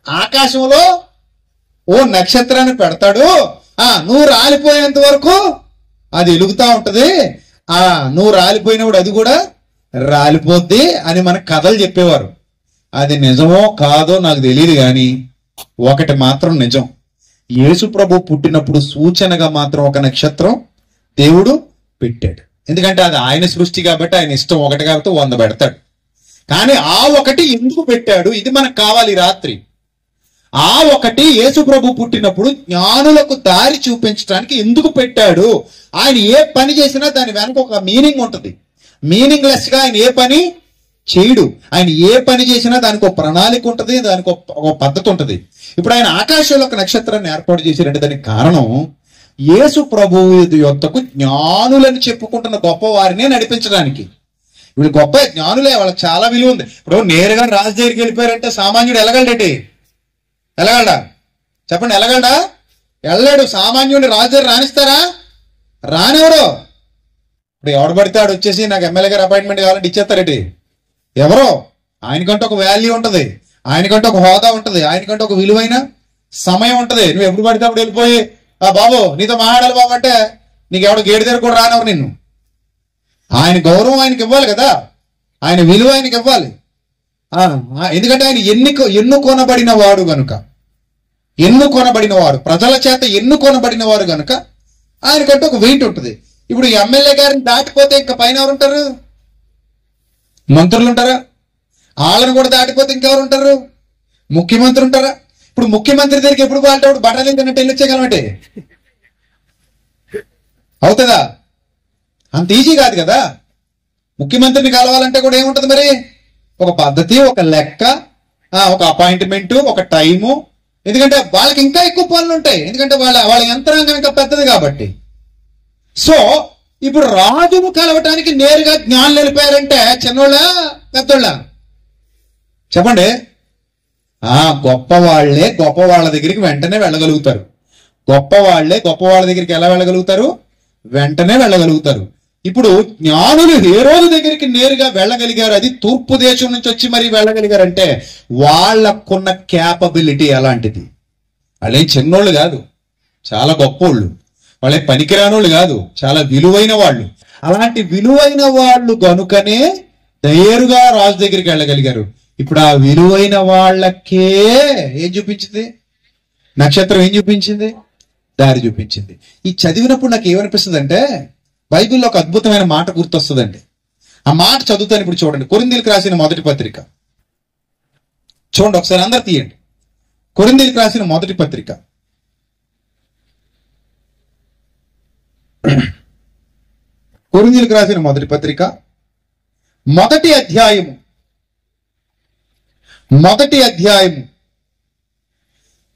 ఆకాశంలో ఓ నక్షత్రాన్ని పెడతాడు. నువ్వు రాలిపోయేంత వరకు అది వెలుగుతా ఉంటది. నువ్వు రాలిపోయినప్పుడు అది కూడా రాలిపోద్ది అని మన కథలు చెప్పేవారు. అది నిజమో కాదో నాకు తెలియదు, కానీ ఒకటి మాత్రం నిజం. యేసు ప్రభు పుట్టినప్పుడు సూచనగా మాత్రం ఒక నక్షత్రం దేవుడు పెట్టాడు. ఎందుకంటే అది ఆయన సృష్టి కాబట్టి, ఆయన ఇష్టం ఒకటి కాబట్టి 100 పెడతాడు. కానీ ఆ ఒకటి ఎందుకు పెట్టాడు? ఇది మనకు కావాలి రాత్రి. ఆ ఒకటి యేసు ప్రభు పుట్టినప్పుడు జ్ఞానులకు దారి చూపించడానికి ఎందుకు పెట్టాడు? ఆయన ఏ పని చేసినా దాని వెనక ఒక మీనింగ్ ఉంటుంది. మీనింగ్లెస్ గా ఆయన ఏ పని చేయడు. ఆయన ఏ పని చేసినా దానికి ఒక ప్రణాళిక ఉంటుంది, దానికి ఒక పద్ధతి ఉంటుంది. ఇప్పుడు ఆయన ఆకాశంలో ఒక నక్షత్రాన్ని ఏర్పాటు చేశారంటే దానికి కారణం యేసు ప్రభువు యొద్దకు జ్ఞానులని చెప్పుకుంటున్న గొప్ప వారినే నడిపించడానికి. వీళ్ళు గొప్ప జ్ఞానులే, వాళ్ళకి చాలా విలువ ఉంది. ఇప్పుడు నేరుగా రాజు దగ్గరికి వెళ్ళిపోయారంటే సామాన్యుడు వెళ్ళగలడేటి? వెళ్ళగలడా? చెప్పండి, వెళ్ళగలడా? వెళ్ళాడు. సామాన్యుడిని రాజు దగ్గర రాణిస్తారా? రానివరు. ఇప్పుడు ఎవడు పడితే ఆడు వచ్చేసి నాకు ఎమ్మెల్యే గారు అపాయింట్మెంట్ కావాలంటే ఇచ్చేస్తారేటి? ఎవరో. ఆయనకంటే ఒక వాల్యూ ఉంటుంది, ఆయనకంటే ఒక హోదా ఉంటుంది, ఆయనకంటే ఒక విలువైన సమయం ఉంటుంది. నువ్వు ఎప్పుడు పడితే అప్పుడు వెళ్ళిపోయి బాబు నీతో మాట్లాడాలి బాబు అంటే నీకు ఎవడో గేటు దగ్గర కూడా రానివ్వరు నిన్ను. ఆయన గౌరవం ఆయనకి ఇవ్వాలి కదా, ఆయన విలువ ఆయనకి ఇవ్వాలి. ఎందుకంటే ఆయన ఎన్నుకొనబడిన వాడు గనుక, ఎన్నుకొనబడిన వాడు, ప్రజల చేత ఎన్నుకొనబడిన వాడు గనుక ఆయనకంటే ఒక వెయిట్ ఉంటుంది. ఇప్పుడు ఎమ్మెల్యే గారిని దాటిపోతే ఇంకా పైన ఎవరు ఉంటారు? మంత్రులు ఉంటారా? వాళ్ళని కూడా దాటిపోతే ఇంకెవరు ఉంటారు? ముఖ్యమంత్రి ఉంటారా? ఇప్పుడు ముఖ్యమంత్రి దగ్గరికి ఎప్పుడు వాళ్ళేవాడు బట్టలు తిన్నట్టు వెళ్ళి వచ్చేయగలమంటే అవుతుందా? అంత ఈజీ కాదు కదా. ముఖ్యమంత్రిని కలవాలంటే కూడా ఏముంటుంది మరి? ఒక పద్ధతి, ఒక లెక్క, ఒక అపాయింట్మెంట్, ఒక టైము. ఎందుకంటే వాళ్ళకి ఇంకా ఎక్కువ పనులు ఉంటాయి, ఎందుకంటే వాళ్ళ యంత్రాంగం ఇంకా పెద్దది కాబట్టి. సో ఇప్పుడు రాజును కలవటానికి నేరుగా జ్ఞానులు వెళ్ళిపోయారంటే చిన్నోళ్ళ పెద్దోళ్ళ? చెప్పండి. గొప్పవాళ్లే గొప్ప వాళ్ళ దగ్గరికి వెంటనే వెళ్ళగలుగుతారు. గొప్పవాళ్లే గొప్ప వాళ్ళ దగ్గరికి ఎలా వెళ్ళగలుగుతారు? వెంటనే వెళ్ళగలుగుతారు. ఇప్పుడు జ్ఞానులు హేరోదు దగ్గరికి నేరుగా వెళ్ళగలిగారు. అది తూర్పు దేశం నుంచి వచ్చి మరి వెళ్ళగలిగారంటే వాళ్ళకున్న క్యాపబిలిటీ అలాంటిది. వాళ్ళేం చిన్నోళ్ళు కాదు, చాలా గొప్పోళ్ళు. వాళ్ళే పనికిరానోళ్ళు కాదు, చాలా విలువైన వాళ్ళు. అలాంటి విలువైన వాళ్ళు గనుకనే నేరుగా రాజు దగ్గరికి వెళ్ళగలిగారు. ఇప్పుడు ఆ విలువైన వాళ్ళకే ఏం చూపించింది? నక్షత్రం ఏం చూపించింది? దారి చూపించింది. ఈ చదివినప్పుడు నాకు ఏమనిపిస్తుంది అంటే బైబిల్లో ఒక అద్భుతమైన మాట గుర్తొస్తుందండి. ఆ మాట చదువుతాను ఇప్పుడు. చూడండి, కొరింథీయులకు రాసిన మొదటి పత్రిక చూడండి ఒకసారి, అందరు తీయండి. కొరింథీయులకు రాసిన మొదటి పత్రిక కొరింథీయులకు రాసిన మొదటి పత్రిక మొదటి అధ్యాయము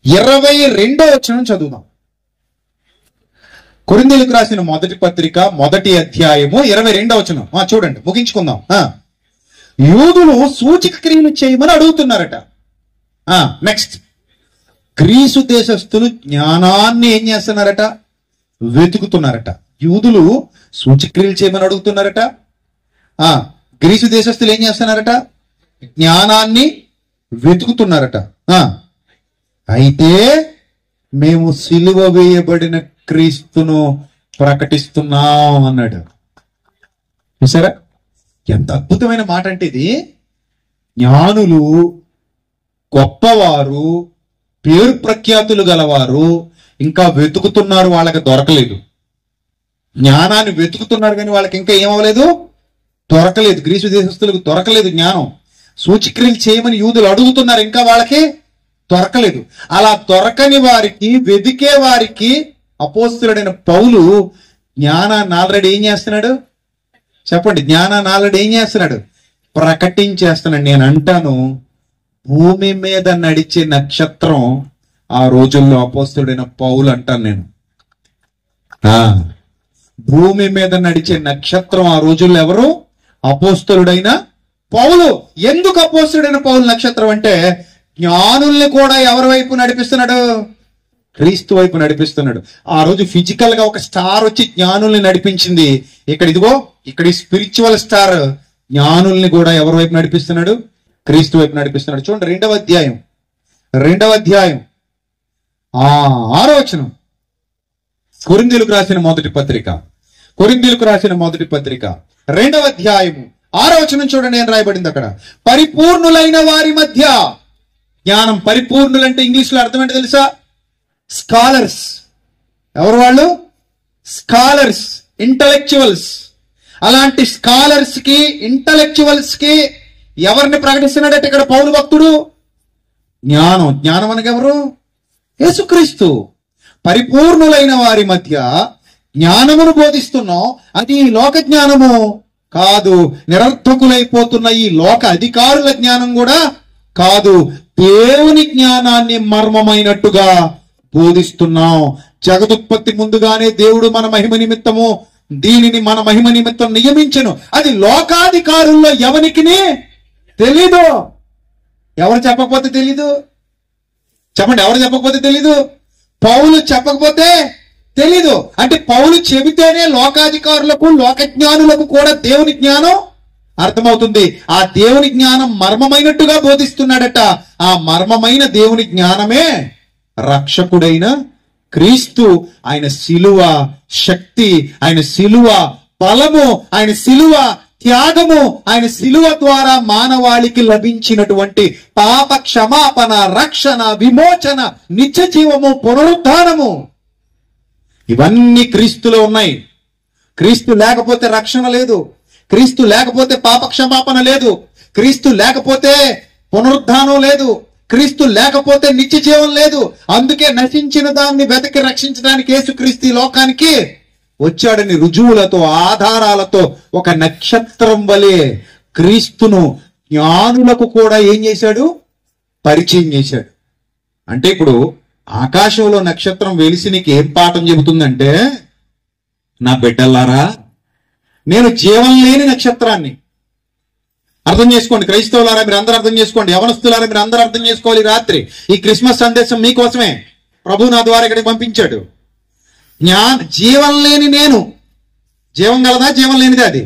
22వ వచనం చదువుదాం. కొరింథీయులకు రాసిన మొదటి పత్రిక మొదటి అధ్యాయము 22వ వచనం చూడండి, ముగించుకుందాం. యూదులు సూచక క్రియలు చేయమని అడుగుతున్నారట. నెక్స్ట్, గ్రీసు దేశస్థులు జ్ఞానాన్ని ఏం చేస్తున్నారట? వెతుకుతున్నారట. యూదులు సూచక్రియలు చేయమని అడుగుతున్నారట. గ్రీసు దేశస్థులు ఏం చేస్తున్నారట? జ్ఞానాన్ని వెతుకుతున్నారట. అయితే మేము సిలువ వేయబడిన క్రీస్తును ప్రకటిస్తున్నాం అన్నాడు. చూసారా ఎంత అద్భుతమైన మాట అంటే ఇది. జ్ఞానులు, గొప్పవారు, పేరు ప్రఖ్యాతులు గలవారు ఇంకా వెతుకుతున్నారు, వాళ్ళకి దొరకలేదు. జ్ఞానాన్ని వెతుకుతున్నారు కానీ వాళ్ళకి ఇంకా ఏమవలేదు, దొరకలేదు. గ్రీసు దేశస్తులకు దొరకలేదు జ్ఞానం. సూచక్రియలు చేయమని యూదులు అడుగుతున్నారు, ఇంకా వాళ్ళకి దొరకలేదు. అలా దొరకని వారికి, వెదికే వారికి అపోస్తలుడైన పౌలు జ్ఞానాన్ని ఆల్రెడీ ఏం చేస్తున్నాడు చెప్పండి? జ్ఞానాన్ని ఆల్రెడీ ఏం చేస్తున్నాడు? ప్రకటించేస్తున్నాడు. నేను అంటాను, భూమి మీద నడిచే నక్షత్రం ఆ రోజుల్లో అపోస్తలుడైన పౌలు అంటాను నేను. భూమి మీద నడిచే నక్షత్రం ఆ రోజుల్లో ఎవరు? అపోస్తలుడైన పౌలు. ఎందుకు అపోస్తలుడైన పౌలు నక్షత్రం అంటే, జ్ఞానుల్ని కూడా ఎవరి వైపు నడిపిస్తున్నాడు? క్రీస్తు వైపు నడిపిస్తున్నాడు. ఆ రోజు ఫిజికల్ గా ఒక స్టార్ వచ్చి జ్ఞానుల్ని నడిపించింది. ఇక్కడ ఇదిగో, ఇక్కడ ఈ స్పిరిచువల్ స్టార్ జ్ఞానుల్ని కూడా ఎవరి వైపు నడిపిస్తున్నాడు? క్రీస్తు వైపు నడిపిస్తున్నాడు. చూడండి, 2వ అధ్యాయం 6వ వచనం. కొరింథీయులకు రాసిన మొదటి పత్రిక 2వ అధ్యాయము 6వ వచనం చూడండి, ఏం రాయబడింది అక్కడ? పరిపూర్ణులైన వారి మధ్య జ్ఞానం. పరిపూర్ణులంటే ఇంగ్లీష్ లో అర్థం ఏంటో తెలుసా? స్కాలర్స్. ఎవరు వాళ్ళు? Scholars, intellectuals. అలాంటి స్కాలర్స్ కి, ఇంటలెక్చువల్స్ కి ఎవరిని ప్రకటిస్తున్నాడంటే ఇక్కడ పౌలు భక్తుడు? జ్ఞానం. జ్ఞానం అనగా ఎవరు? యేసుక్రీస్తు. పరిపూర్ణులైన వారి మధ్య జ్ఞానమును బోధిస్తున్నాం. అది ఈ లోక జ్ఞానము కాదు, నిరర్థకులైపోతున్న ఈ లోక అధికారుల జ్ఞానం కూడా కాదు, దేవుని జ్ఞానాన్ని మర్మమైనట్టుగా బోధిస్తున్నాం. జగదుత్పత్తి ముందుగానే దేవుడు మన మహిమ నిమిత్తము దీనిని మన మహిమ నిమిత్తం నియమించెను. అది లోకాధికారుల్లో ఎవరికి తెలీదు. ఎవరు చెప్పకపోతే తెలీదు? చెప్పండి, ఎవరు చెప్పకపోతే తెలీదు? పౌలు చెప్పకపోతే తెలీదు. అంటే పౌలు చెబితేనే లోకాధికారులకు, లోకజ్ఞానులకు కూడా దేవుని జ్ఞానం అర్థమవుతుంది. ఆ దేవుని జ్ఞానం మర్మమైనట్టుగా బోధిస్తున్నాడట. ఆ మర్మమైన దేవుని జ్ఞానమే రక్షకుడైన క్రీస్తు. ఆయన శిలువ శక్తి, ఆయన శిలువ బలము, ఆయన శిలువ త్యాగము, ఆయన శిలువ ద్వారా మానవాళికి లభించినటువంటి పాప క్షమాపణ, రక్షణ, విమోచన, నిత్య జీవము, పునరుద్ధానము, ఇవన్నీ క్రీస్తులో ఉన్నాయి. క్రీస్తు లేకపోతే రక్షణ లేదు, క్రీస్తు లేకపోతే పాప క్షమాపణ లేదు, క్రీస్తు లేకపోతే పునరుద్ధానం లేదు, క్రీస్తు లేకపోతే నిత్య జీవం లేదు. అందుకే నశించిన దాన్ని వెతకి రక్షించడానికి యేసుక్రీస్తు లోకానికి వచ్చాడని రుజువులతో, ఆధారాలతో ఒక నక్షత్రం వలె క్రీస్తును జ్ఞానులకు కూడా ఏం చేశాడు? పరిచయం చేశాడు. అంటే ఇప్పుడు ఆకాశంలో నక్షత్రం వెలిసి నీకు ఏం పాఠం చెబుతుందంటే, నా బిడ్డలారా, నేను జీవం లేని నక్షత్రాన్ని. అర్థం చేసుకోండి క్రైస్తవులారా, మీరు అందరూ అర్థం చేసుకోండి. యవనస్తులారా, మీరు అందరూ అర్థం చేసుకోవాలి. రాత్రి ఈ క్రిస్మస్ సందేశం మీకోసమే ప్రభు నా ద్వారా ఇక్కడికి పంపించాడు. జీవం లేని నేను, జీవం గలదా జీవం లేనిది? అది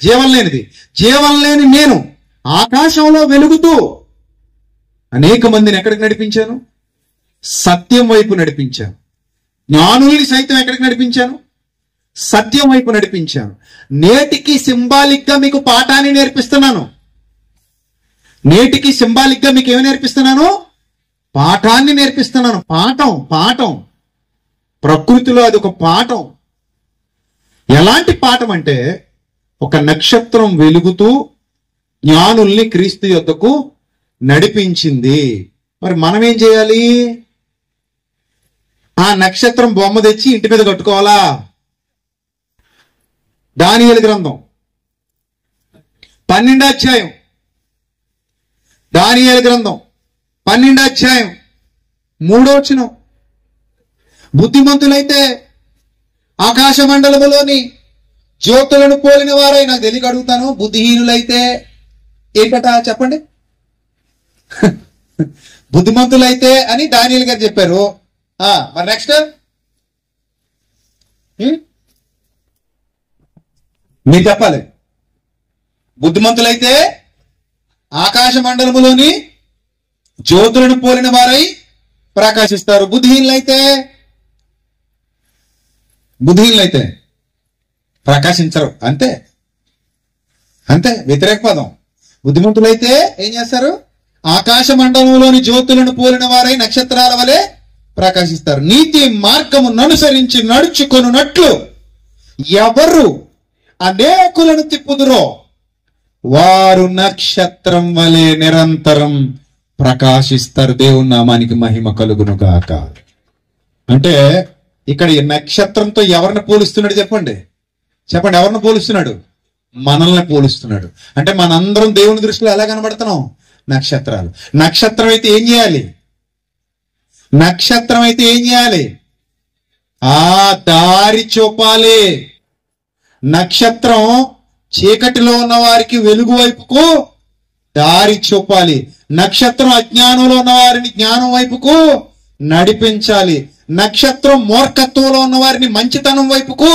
జీవం లేనిది. జీవం లేని నేను ఆకాశంలో వెలుగుతూ అనేక మందిని ఎక్కడికి నడిపించాను? సత్యం వైపు నడిపించాను. జ్ఞానుల్ని సైతం ఎక్కడికి నడిపించాను? సత్యం వైపు నడిపించాను. నేటికి సింబాలిక్ గా మీకు పాఠాన్ని నేర్పిస్తున్నాను. నేటికి సింబాలిక్ గా మీకు ఏమి నేర్పిస్తున్నాను? పాఠాన్ని నేర్పిస్తున్నాను. పాఠం ప్రకృతిలో అది ఒక పాఠం. ఎలాంటి పాఠం అంటే, ఒక నక్షత్రం వెలుగుతూ జ్ఞానుల్ని క్రీస్తు యొద్దకు నడిపించింది. మరి మనం ఏం చేయాలి? ఆ నక్షత్రం బొమ్మ తెచ్చి ఇంటి మీద కట్టుకోవాలా? దానియేలు గ్రంథం 12వ అధ్యాయం, దానియేలు గ్రంథం 12వ అధ్యాయం 3వ వచనం. బుద్ధిమంతులైతే ఆకాశ మండలములోని జ్యోతులను పోలిన వారై, నాకు తెలియక అడుగుతాను, బుద్ధిహీనులైతే ఏంటట చెప్పండి. బుద్ధిమంతులైతే అని దానియేలు గారు చెప్పారు. మరి నెక్స్ట్ మీరు చెప్పాలి. బుద్ధిమంతులైతే ఆకాశ మండలములోని జ్యోతులను పోలిన వారై ప్రకాశిస్తారు. బుద్ధిహీనులైతే ప్రకాశించరు. అంతే అంతే, వ్యతిరేక పదం. బుద్ధిమంతులైతే ఏం చేస్తారు? ఆకాశ మండలంలోని జ్యోతులను పోలిన వారై నక్షత్రాల వలె ప్రకాశిస్తారు. నీతి మార్గమును అనుసరించి నడుచుకొనున్నట్లు ఎవరు అనేకులను తిప్పుదురో వారు నక్షత్రం వలె నిరంతరం ప్రకాశిస్తారు. దేవుని నామానికి మహిమ కలుగును గాక. అంటే ఇక్కడ ఈ నక్షత్రంతో ఎవరిని పోలుస్తున్నాడు చెప్పండి. ఎవరిని పోలుస్తున్నాడు? మనల్ని పోలుస్తున్నాడు. అంటే మనందరం దేవుని దృష్టిలో ఎలా కనబడుతున్నాం? నక్షత్రాలు. నక్షత్రం అయితే ఏం చేయాలి? దారి చూపాలి. నక్షత్రం చీకటిలో ఉన్న వారికి వెలుగు వైపుకు దారి చూపాలి. నక్షత్రం అజ్ఞానంలో ఉన్న వారిని జ్ఞానం వైపుకు నడిపించాలి. నక్షత్రం మూర్ఖత్వంలో ఉన్న వారిని మంచితనం వైపుకు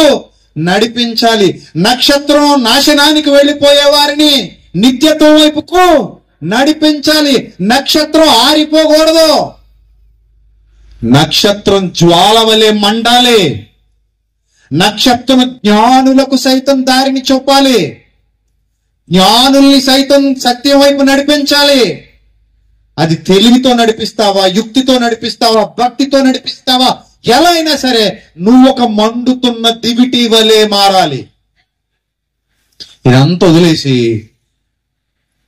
నడిపించాలి. నక్షత్రం నాశనానికి వెళ్ళిపోయే వారిని నిత్యత్వం వైపుకు నడిపించాలి. నక్షత్రం ఆరిపోకూడదు. నక్షత్రం జ్వాల వలె మండాలి. నక్షత్రం జ్ఞానులకు సైతం దారిని చూపాలి. జ్ఞానుల్ని సైతం సత్యం వైపు నడిపించాలి. అది తెలివితో నడిపిస్తావా, యుక్తితో నడిపిస్తావా, భక్తితో నడిపిస్తావా, ఎలా అయినా సరే నువ్వు ఒక మండుతున్న దివిటి వలె మారాలి. ఇదంతా వదిలేసి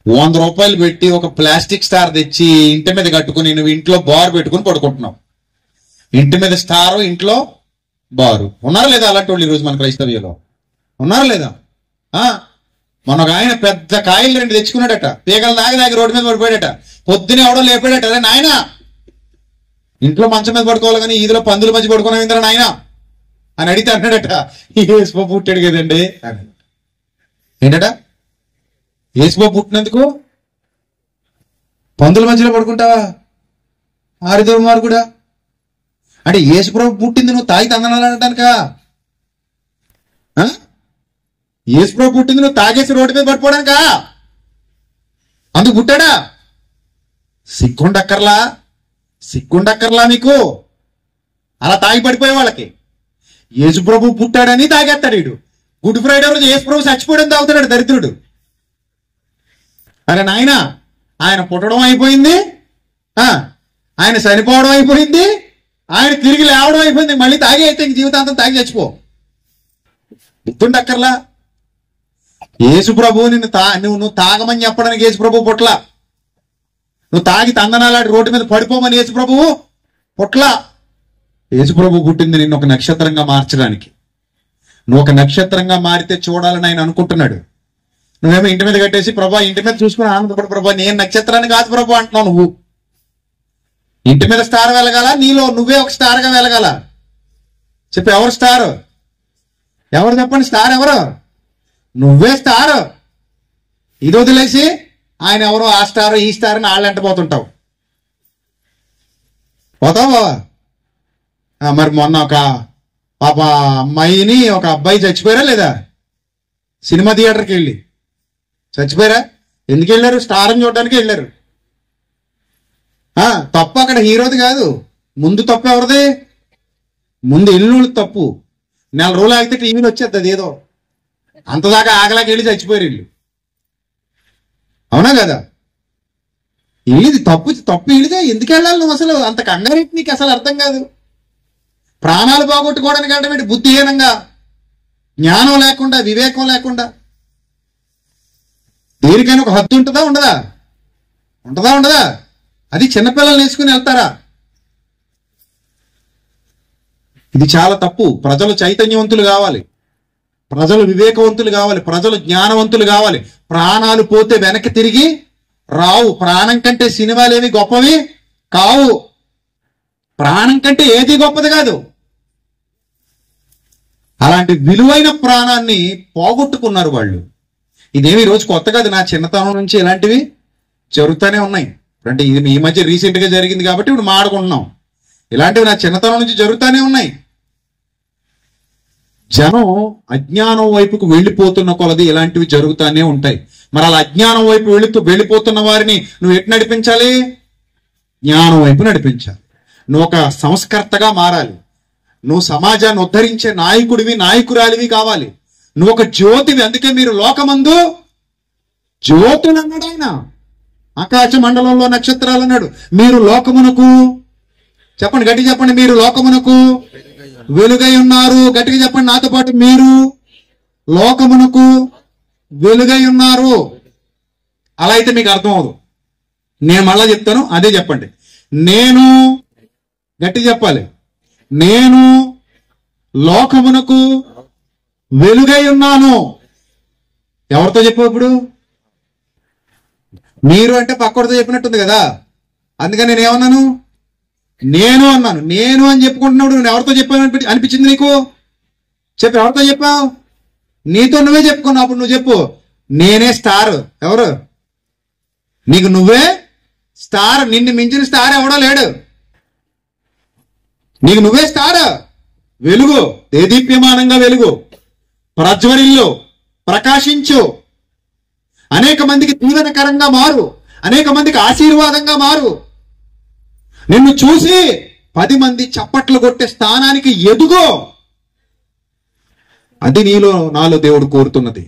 100 రూపాయలు పెట్టి ఒక ప్లాస్టిక్ స్టార్ తెచ్చి ఇంటి మీద కట్టుకుని నువ్వు ఇంట్లో బార్ పెట్టుకుని పడుకుంటున్నావు. ఇంటి మీద స్టారు, ఇంట్లో బారు. ఉన్నారా లేదా అలాంటి వాళ్ళు ఈరోజు మన క్రైస్తవ్యంలో? ఉన్నారా లేదా? మన ఒక ఆయన పెద్ద కాయలు 2 తెచ్చుకున్నాడట. పీగలు దాగి రోడ్డు మీద పడిపోయాడట. పొద్దునే ఎవడో లేపాడట. అరే నాయన, ఇంట్లో మంచం మీద పడుకోవాలి కానీ ఈదిలో పందుల మధ్య పడుకున్నావు నాయన అని అడిగితే అన్నాడట, యేసుబాబు పుట్టాడు కదండి అని. ఏంటట? యేసుబాబు పుట్టినందుకు పందుల మధ్యలో పడుకుంటావా? ఆరిదోరు మార్గుడా. అంటే యేసుప్రభు పుట్టింది నువ్వు తాగి తందనాలనడానిక? యేసుప్రభు పుట్టింది నువ్వు తాగేసి రోడ్డు మీద పడిపోవడానికా? అందుకు పుట్టాడా? సిగ్గుండక్కర్లా మీకు అలా తాగి పడిపోయే వాళ్ళకి. యేసుప్రభు పుట్టాడని తాగేస్తాడు వీడు. గుడ్ ఫ్రైడే రోజు యేసుప్రభు చచ్చిపోవడం తాగుతాడు దరిద్రుడు. అరే నాయన, ఆయన పుట్టడం అయిపోయింది, ఆయన చనిపోవడం అయిపోయింది, ఆయన తిరిగి లేవడం అయిపోయింది, మళ్ళీ తాగి అయితే ఇంక జీవితాంతం తాగి చచ్చిపో. గుర్తుండక్కర్లా? యేసుప్రభు నువ్వు తాగమని చెప్పడానికి యేసుప్రభు పుట్ల. నువ్వు తాగి తందనాలాంటి రోడ్డు మీద పడిపోమని యేసుప్రభువు పుట్ల. యేసుప్రభు పుట్టింది నిన్ను ఒక నక్షత్రంగా మార్చడానికి. నువ్వు ఒక నక్షత్రంగా మారితే చూడాలని ఆయన అనుకుంటున్నాడు. నువ్వేమో ఇంటి మీద కట్టేసి ప్రభా ఇంటి మీద చూసుకుని ఆనందపడు ప్రభా, నేను నక్షత్రాన్ని కాదు ప్రభు అంటున్నావు. నువ్వు ఇంటి మీద స్టార్ వెలగాల, నీలో నువ్వే ఒక స్టార్గా వెలగాల. చెప్పి ఎవరు స్టార్? ఎవరు చెప్పండి స్టార్? ఎవరు? నువ్వే స్టార్. ఇది వదిలేసి ఆయన ఎవరో ఆ స్టార్ ఈ స్టార్ అని వాళ్ళంట పోతుంటావు. పోతావా? మరి మొన్న ఒక పాప అమ్మాయిని ఒక అబ్బాయి చచ్చిపోయారా లేదా? సినిమా థియేటర్కి వెళ్ళి చచ్చిపోయారా? ఎందుకు వెళ్ళారు? స్టార్ అని చూడడానికి వెళ్ళారు. తప్పు అక్కడ హీరోది కాదు. ముందు తప్పు ఎవరిది? ముందు ఇల్లు తప్పు. 4 రోజులు ఆగితే టీవీలో వచ్చేది అది ఏదో. అంతదాకా ఆగలాకి వెళ్ళి చచ్చిపోయారు ఇల్లు. అవునా కదా? ఇది తప్పు ఇల్లుదే. ఎందుకు వెళ్ళాలి నువ్వు? అసలు అంత కంగారెట్టి నీకు అసలు అర్థం కాదు. ప్రాణాలు పోగొట్టుకోవడానికి అంటే బుద్ధిహీనంగా, జ్ఞానం లేకుండా, వివేకం లేకుండా. దేనికైనా ఒక హద్దు ఉంటుందా? ఉండదా? అది చిన్నపిల్లలు నేర్చుకుని వెళ్తారా? ఇది చాలా తప్పు. ప్రజలు చైతన్యవంతులు కావాలి, ప్రజలు వివేకవంతులు కావాలి, ప్రజలు జ్ఞానవంతులు కావాలి. ప్రాణాలు పోతే వెనక్కి తిరిగి రావు. ప్రాణం కంటే సినిమాలేవి గొప్పవి కావు. ప్రాణం కంటే ఏది గొప్పది కాదు. అలాంటి విలువైన ప్రాణాన్ని పోగొట్టుకున్నారు వాళ్ళు. ఇదేమి ఈ రోజు కొత్త కాదు, నా చిన్నతనం నుంచి ఇలాంటివి జరుగుతూనే ఉన్నాయి. అంటే ఇది ఈ మధ్య రీసెంట్ గా జరిగింది కాబట్టి ఇప్పుడు మాడుకుంటున్నాం. ఇలాంటివి నా చిన్నతనం నుంచి జరుగుతూనే ఉన్నాయి. జనం అజ్ఞానం వైపుకు వెళ్ళిపోతున్న కొలది ఇలాంటివి జరుగుతూనే ఉంటాయి. మరి అలా అజ్ఞానం వైపు వెళ్ళిపోతున్న వారిని నువ్వు ఎటు నడిపించాలి? జ్ఞానం వైపు నడిపించాలి. నువ్వు ఒక సంస్కర్తగా మారాలి. నువ్వు సమాజాన్ని ఉద్ధరించే నాయకుడివి, నాయకురాలివి కావాలి. నువ్వు ఒక జ్యోతివి. అందుకే మీరు లోకమందు జ్యోతులు అన్నాడు ఆయన. ఆకాశ మండలంలో నక్షత్రాలు అన్నాడు. మీరు లోకమునకు, చెప్పండి గట్టిగా చెప్పండి, మీరు లోకమునకు వెలుగై ఉన్నారు. గట్టిగా చెప్పండి నాతో పాటు, మీరు లోకమునకు వెలుగై ఉన్నారు. అలా అయితే మీకు అర్థం అవదు. నేను మళ్ళా చెప్తాను, అదే చెప్పండి. నేను, గట్టిగా చెప్పాలి, నేను లోకమునకు వెలుగై ఉన్నాను. ఎవరితో చెప్పావు ఇప్పుడు? మీరు అంటే పక్కడితో చెప్పినట్టుంది కదా. అందుకని నేను ఏమన్నాను? నేను అన్నాను. నేను అని చెప్పుకుంటున్నాడు. నువ్వు ఎవరితో చెప్పావు అనిపించింది నీకు? చెప్పు, ఎవరితో చెప్పావు? నీతో నువ్వే చెప్పుకున్నావు. అప్పుడు నువ్వు చెప్పు, నేనే స్టార్. ఎవరు? నీకు నువ్వే స్టార్. నిన్ను మించిన స్టార్ ఎవడో లేడు. నీకు నువ్వే స్టార్. వెలుగు, దేదీప్యమానంగా వెలుగు, ప్రజ్వరిల్లు, ప్రకాశించు, అనేక మందికి దీవెనకరంగా మారు, అనేక మందికి ఆశీర్వాదంగా మారు. నిన్ను చూసి 10 మంది చప్పట్లు కొట్టే స్థానానికి ఎదుగో. అది నాలో దేవుడు కోరుతున్నది.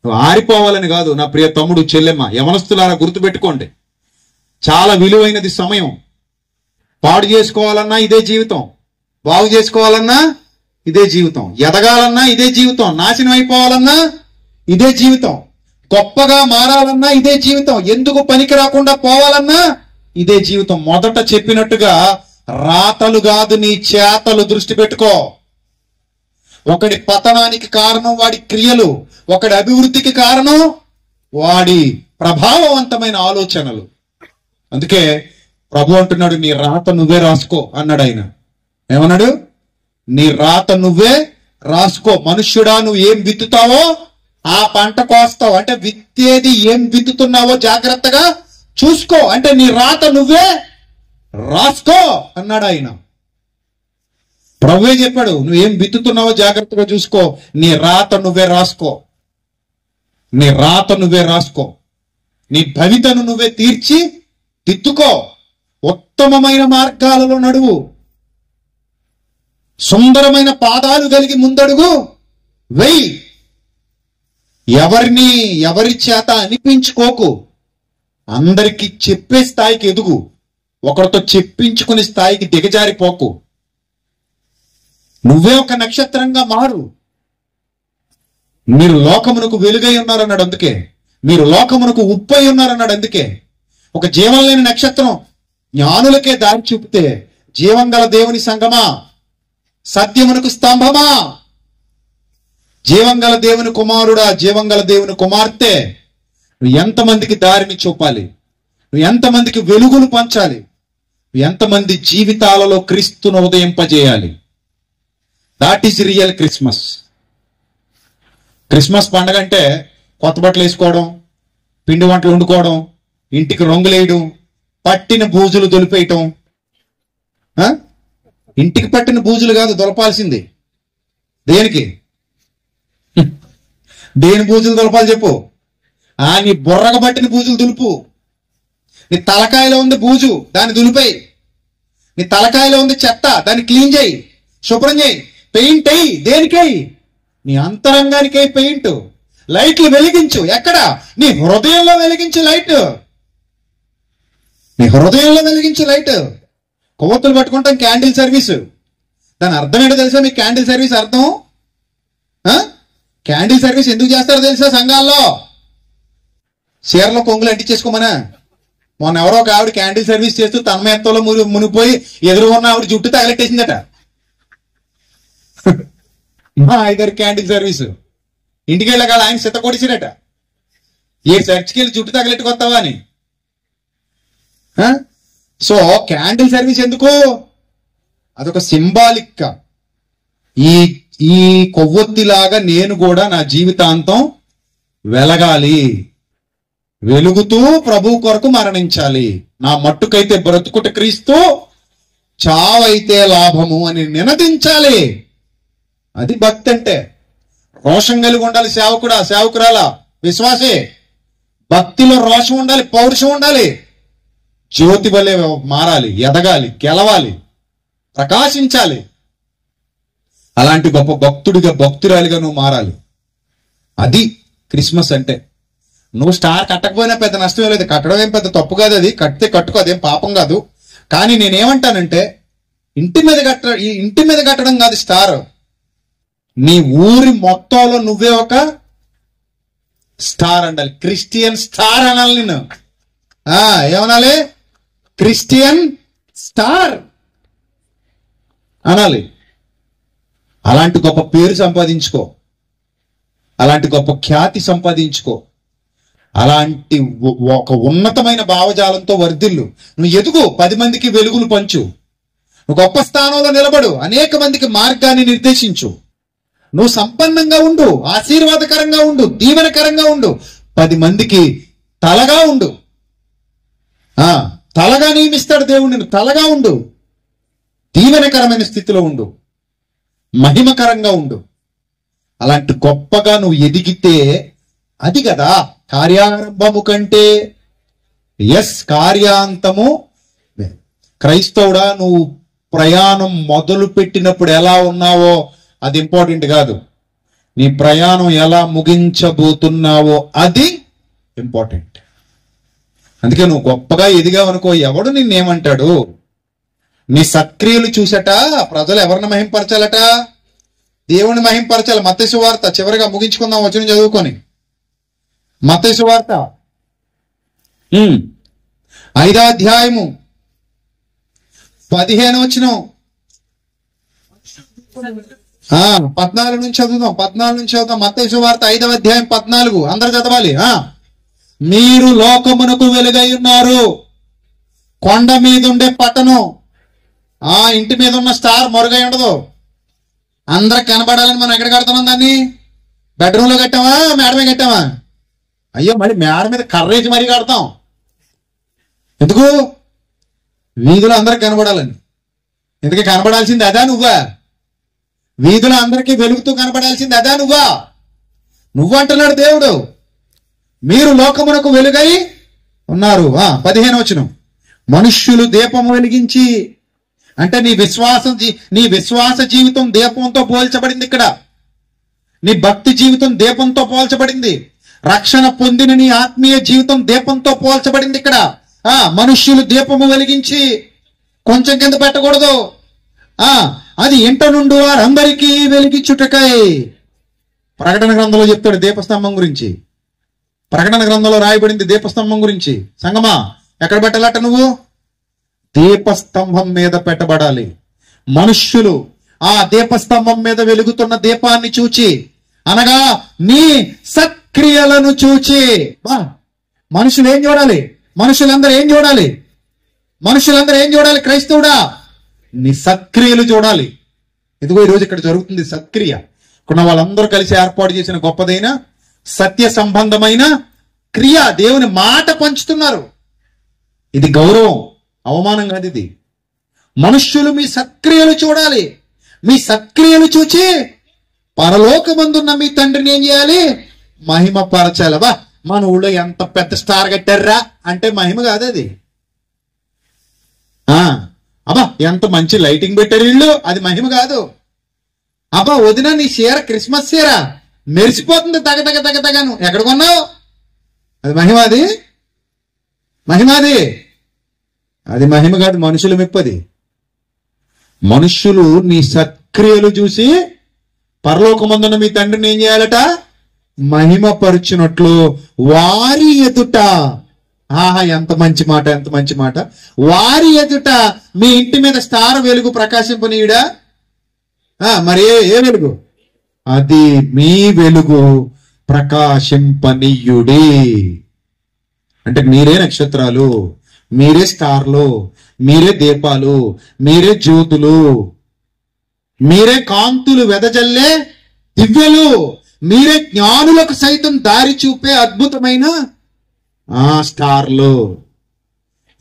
నువ్వు ఆరిపోవాలని కాదు. నా ప్రియ తమ్ముడు, చెల్లెమ్మ, యవనస్తులారా గుర్తుపెట్టుకోండి, చాలా విలువైనది సమయం. పాడు చేసుకోవాలన్నా ఇదే జీవితం, బాగు చేసుకోవాలన్నా ఇదే జీవితం, ఎదగాలన్నా ఇదే జీవితం, నాశనం అయిపోవాలన్నా ఇదే జీవితం, గొప్పగా మారాలన్నా ఇదే జీవితం, ఎందుకు పనికి రాకుండా పోవాలన్నా ఇదే జీవితం. మొదట చెప్పినట్టుగా రాతలు కాదు నీ చేతలు దృష్టి పెట్టుకో. ఒకడి పతనానికి కారణం వాడి క్రియలు, ఒకడి అభివృద్ధికి కారణం వాడి ప్రభావవంతమైన ఆలోచనలు. అందుకే ప్రభు అంటున్నాడు, నీ రాత నువ్వే రాసుకో అన్నాడు ఆయన. ఏమన్నాడు? నీ రాత నువ్వే రాసుకో. మనుష్యుడా, నువ్వు ఏం విత్తుతావో ఆ పంట కోస్తావు. అంటే విత్తేది ఏం విత్తుతున్నావో జాగ్రత్తగా చూసుకో. అంటే నీ రాత నువ్వే రాసుకో అన్నాడు ఆయన. ప్రభువే చెప్పాడు, నువ్వేం విత్తుతున్నావో జాగ్రత్తగా చూసుకో. నీ రాత నువ్వే రాసుకో. నీ రాత నువ్వే రాసుకో. నీ భవితను నువ్వే తీర్చి దిద్దుకో. ఉత్తమమైన మార్గాలలో నడువు. సుందరమైన పాదాలు కలిగి ముందడుగు వెయ్యి. ఎవరి చేత అనిపించుకోకు. అందరికీ చెప్పే స్థాయికి ఎదుగు. ఒకరితో చెప్పించుకునే స్థాయికి దిగజారిపోకు. నువ్వే ఒక నక్షత్రంగా మారు. మీరు లోకమునకు వెలుగై ఉన్నారన్నాడు. అందుకే మీరు లోకమునకు ఉప్పై ఉన్నారన్నాడు. అందుకే ఒక జీవం లేని నక్షత్రం జ్ఞానులకే దారి చూపితే, జీవం గల దేవుని సంగమా, సత్యమునకు స్తంభమా, జీవం గల దేవుని కుమారుడా, జీవం గల దేవుని కుమార్తె, నువ్వు ఎంతమందికి దారిని చూపాలి? నువ్వు ఎంతమందికి వెలుగులు పంచాలి? నువ్వు ఎంతమంది జీవితాలలో క్రీస్తును ఉదయింపజేయాలి? That is real Christmas. Christmas పండగ అంటే కొత్త బట్టలు వేసుకోవడం, పిండి వంటలు వండుకోవడం, ఇంటికి రంగులేయడం, పట్టిన బూజులు దొలిపేయటం. ఇంటికి పట్టిన బూజులు కాదు దొలపాల్సింది. దేనికి? దేని బూజులు దొలపాలి చెప్పు? నీ బుర్రగా పట్టిన బూజులు దులుపు. నీ తలకాయలో ఉంది బూజు, దాన్ని దులిపేయి. నీ తలకాయలో ఉంది చెత్త, దాన్ని క్లీన్ చేయి, శుభ్రం చేయి, పెయింట్ అయ్యి. దేనికై? నీ అంతరంగానికై పెయింట్. లైట్లు వెలిగించు. ఎక్కడ? నీ హృదయంలో వెలిగించు లైట్. నీ హృదయంలో వెలిగించు లైట్. కొవ్వొత్తులు పట్టుకుంటాం క్యాండిల్ సర్వీస్. దాని అర్థం ఏంటో తెలుసా మీకు? క్యాండిల్ సర్వీస్ అర్థం? క్యాండిల్ సర్వీస్ ఎందుకు చేస్తారో తెలుసా? సంఘాల్లో చీరలో కొంగులు అంటించేసుకోమనా. మొన్న ఎవరో ఒక ఆవిడ క్యాండిల్ సర్వీస్ చేస్తూ తన్మయత్వంలో మునిగిపోయి ఎదురు ఉన్న ఆవిడ జుట్టు తగలెట్టేసిందట. మా ఇద్దరు క్యాండిల్ సర్వీస్ ఇంటికి వెళ్ళగా ఆయన సిత కొడిసిరట. ఏ చర్చికి వెళ్ళి జుట్టు తగలెట్టుకొస్తావా అని. సో క్యాండిల్ సర్వీస్ ఎందుకు? అదొక సింబాలిక్ గా ఈ కొవ్వొత్తిలాగా నేను కూడా నా జీవితాంతం వెలగాలి, వెలుగుతూ ప్రభు కొరకు మరణించాలి. నా మట్టుకైతే బ్రతుకుట క్రీస్తు, చావైతే లాభము అని నినదించాలి. అది భక్తి అంటే. రోషం కలిగి ఉండాలి సేవకుడా, సేవకురాలా, విశ్వాసే. భక్తిలో రోషం ఉండాలి, పౌరుషం ఉండాలి. జ్యోతి వలె మారాలి, ఎదగాలి, గెలవాలి, ప్రకాశించాలి. అలాంటి గొప్ప భక్తుడిగా, భక్తురాలిగా నువ్వు మారాలి. అది క్రిస్మస్ అంటే. నువ్వు స్టార్ కట్టకపోయినా పెద్ద నష్టమే లేదు, కట్టడం ఏం పెద్ద తప్పు కాదు. అది కట్టితే కట్టుకో, అదేం పాపం కాదు. కానీ నేనేమంటానంటే, ఇంటి మీద కట్టడం కాదు స్టార్. నీ ఊరి మొత్తంలో నువ్వే ఒక స్టార్ అండాలి. క్రిస్టియన్ స్టార్ అనాలి నేను. ఏమనాలి? క్రిస్టియన్ స్టార్ అనాలి. అలాంటి గొప్ప పేరు సంపాదించుకో, అలాంటి గొప్ప ఖ్యాతి సంపాదించుకో, అలాంటి ఒక ఉన్నతమైన భావజాలంతో వర్ధిల్లు. నువ్వు ఎదుగు, 10 మందికి వెలుగులు పంచు, నువ్వు గొప్ప స్థానంలో నిలబడు, అనేక మందికి మార్గాన్ని నిర్దేశించు. నువ్వు సంపన్నంగా ఉండు, ఆశీర్వాదకరంగా ఉండు, దీవెనకరంగా ఉండు, 10 మందికి తలగా ఉండు. తలగా నియమిస్తాడు దేవుడు నిన్ను. తలగా ఉండు, దీవెనకరమైన స్థితిలో ఉండు, మహిమకరంగా ఉండు. అలాంటి గొప్పగా నువ్వు ఎదిగితే అది కదా కార్యారంభము కంటే కార్యాంతము. క్రైస్తవుడా, నువ్వు ప్రయాణం మొదలు పెట్టినప్పుడు ఎలా ఉన్నావో అది ఇంపార్టెంట్ కాదు, నీ ప్రయాణం ఎలా ముగించబోతున్నావో అది ఇంపార్టెంట్. అందుకే నువ్వు గొప్పగా ఎదిగావనుకో, ఎవడు నిన్నేమంటాడు? నీ సత్క్రియలు చూసట ప్రజలు ఎవరిని మహింపరచాలట? దేవుని మహింపరచాలి. మత్తయి సువార్త చివరిగా ముగించుకుందాం, వచనం చదువుకొని. మత్తయి సువార్త 5వ అధ్యాయము 15వ వచనం 14 నుంచి చదువుదాం. 14 నుంచి చదువుదాం. మత్తయి సువార్త 5వ అధ్యాయం 14. అందరు చదవాలి. మీరు లోకమునకు వెలుగై ఉన్నారు. కొండ మీద ఉండే పట్టణం, ఇంటి మీద ఉన్న స్టార్ మరుగై ఉండదు. అందరికి కనబడాలని మనం ఎక్కడ కడుతున్నాం దాన్ని? బెడ్రూమ్ లో కట్టామా, మేడ మీద కట్టామా? అయ్యో, మళ్ళీ మేడ మీద కర్రేసి మరీ కడతాం. ఎందుకు? వీధిలో అందరికి కనబడాలని. ఎందుకు కనబడాల్సింది అదా నువ్వా? వీధిలో అందరికీ వెలుగుతూ కనబడాల్సింది అదా నువ్వా? నువ్వంటున్నాడు దేవుడు, మీరు లోకమునకు వెలుగై ఉన్నారు. 15వ వచనం. మనుష్యులు దీపము వెలిగించి, అంటే నీ విశ్వాస జీవితం దీపంతో పోల్చబడింది ఇక్కడ. నీ భక్తి జీవితం దీపంతో పోల్చబడింది. రక్షణ పొందిన నీ ఆత్మీయ జీవితం దీపంతో పోల్చబడింది ఇక్కడ. మనుష్యులు దీపము వెలిగించి కొంచెం కింద పెట్టకూడదు. అది ఇంట నుండి వారందరికీ వెలిగించుటకై. ప్రకటన గ్రంథంలో చెప్తాడు దీపస్తంభం గురించి. ప్రకటన గ్రంథంలో రాయబడింది దీపస్తంభం గురించి. సంగమా, ఎక్కడ పెట్టాలట? నువ్వు దీపస్తంభం మీద పెట్టబడాలి. మనుష్యులు ఆ దీపస్తంభం మీద వెలుగుతున్న దీపాన్ని చూచి, అనగా నీ సత్క్రియలను చూచి. మనుషులు ఏం చూడాలి? మనుషులందరూ ఏం చూడాలి? మనుషులందరూ ఏం చూడాలి? క్రైస్తవుడా, నీ సత్క్రియలు చూడాలి. ఇదిగో ఈరోజు ఇక్కడ జరుగుతుంది సత్క్రియ. ఇక్కడ వాళ్ళందరూ కలిసి ఏర్పాటు చేసిన గొప్పదైన సత్య సంబంధమైన క్రియ. దేవుని మాట పంచుతున్నారు. ఇది గౌరవం, అవమానం కాదు ఇది. మనుష్యులు మీ సత్క్రియలు చూడాలి. మీ సత్క్రియలు చూచి పరలోకమందున్న మీ తండ్రిని ఏం చేయాలి? మహిమ పరచాలి. మన ఊళ్ళో ఎంత పెద్ద స్టార్ కట్టారా అంటే మహిమ కాదు అది. ఎంత మంచి లైటింగ్ పెట్టారు ఇల్లు, అది మహిమ కాదు. వదిన నీ చీర క్రిస్మస్ చీర మెరిసిపోతుంది తగ తగ తగ తగను, ఎక్కడ కొన్నావు? అది మహిమ. అది మహిమ. అది మహిమ కాదు, మనుషులు మెప్పది. మనుష్యులు నీ సత్క్రియలు చూసి పరలోకమందున మీ తండ్రిని ఏం చేయాలట? మహిమ పరుచునట్లు వారి ఎదుట. ఎంత మంచి మాట, ఎంత మంచి మాట. వారి ఎదుట మీ ఇంటి మీద స్టార్ వెలుగు ప్రకాశింపనీయుడా? మరి ఏ వెలుగు? అది మీ వెలుగు ప్రకాశింపనీయుడి. అంటే మీరే నక్షత్రాలు, మీరే స్టార్లు, మీరే దీపాలు, మీరే జ్యోతులు, మీరే కాంతులు వెదజల్లే దివ్యలు. మీరే జ్ఞానులకు సైతం దారి చూపే అద్భుతమైన స్టార్లు.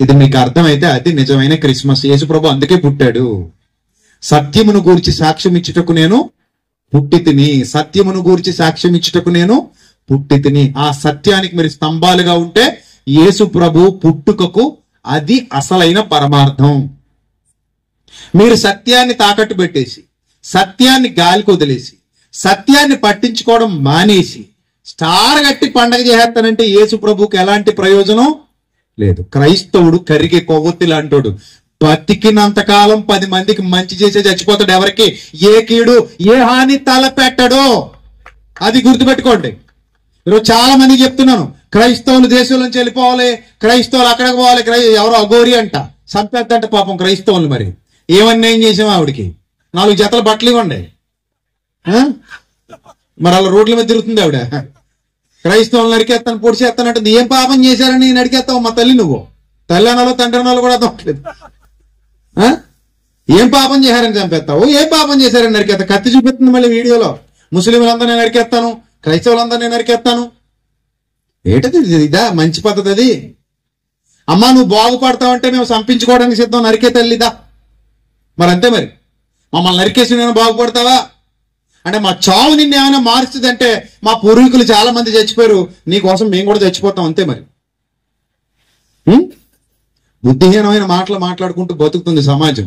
ఇది మీకు అర్థమైతే అది నిజమైన క్రిస్మస్. యేసుప్రభు అందుకే పుట్టాడు. సత్యమును గూర్చి సాక్ష్యం ఇచ్చుటకు నేను పుట్టి తిని, సత్యమును గూర్చి సాక్ష్యం ఇచ్చుటకు నేను పుట్టి తిని. ఆ సత్యానికి మీరు స్తంభాలుగా ఉంటే యేసు ప్రభు పుట్టుకకు అది అసలైన పరమార్థం. మీరు సత్యాన్ని తాకట్టు పెట్టేసి, సత్యాన్ని గాలికి వదిలేసి, సత్యాన్ని పట్టించుకోవడం మానేసి స్టార్ గట్టి పండగ చేస్తానంటే యేసు ప్రభుకి ఎలాంటి ప్రయోజనం లేదు. క్రైస్తవుడు కరిగే కొవ్వొత్తి లాంటోడు. బతికినంత కాలం 10 మందికి మంచి చేసే చచ్చిపోతాడు. ఎవరికి ఏ కీడు ఏ హాని తలపెట్టడో అది గుర్తుపెట్టుకోండి. ఈరోజు చాలా మందికి చెప్తున్నాను, క్రైస్తవులు దేశం నుంచి వెళ్ళిపోవాలి, క్రైస్తవులు అక్కడికి పోవాలి. ఎవరో అఘోరి అంట సంపేద్దంట పాపం క్రైస్తవులు. మరి ఏమన్యాయం చేసాం ఆవిడికి? 4 జతల బట్టలు ఇవ్వండి. మరి అలా రోడ్ల మీద తిరుగుతుంది ఆవిడ. క్రైస్తవులు నరికేస్తాను పొడిచేస్తానంటుంది. ఏం పాపం చేశారని నరికేస్తావు మా తల్లి? నువ్వు తల్లి అనాలో తండ్రి అనాలో కూడా అర్థం. ఏం పాపం చేశారని చంపేస్తావు? ఏం పాపం చేశారని నరికేస్తా. కత్తి చూపిస్తుంది మళ్ళీ వీడియోలో. ముస్లింలందరూ నేను నరికేస్తాను, క్రైస్తవులందరూ నేను నరికేస్తాను. ఏంటది? ఇదా మంచి పద్ధతి అది? అమ్మా నువ్వు బాగుపడతావంటే మేము చంపించుకోవడానికి సిద్ధం, నరికే తల్లిదా. మరి అంతే. మరి మమ్మల్ని నరికేసి నేను బాగుపడతావా అంటే మా చావు నిన్ను ఏమైనా మారుస్తుంది అంటే మా పూర్వీకులు చాలా మంది చచ్చిపోయారు, నీకోసం మేము కూడా చచ్చిపోతాం అంతే. మరి బుద్ధిహీనమైన మాటలు మాట్లాడుకుంటూ బతుకుతుంది సమాజం.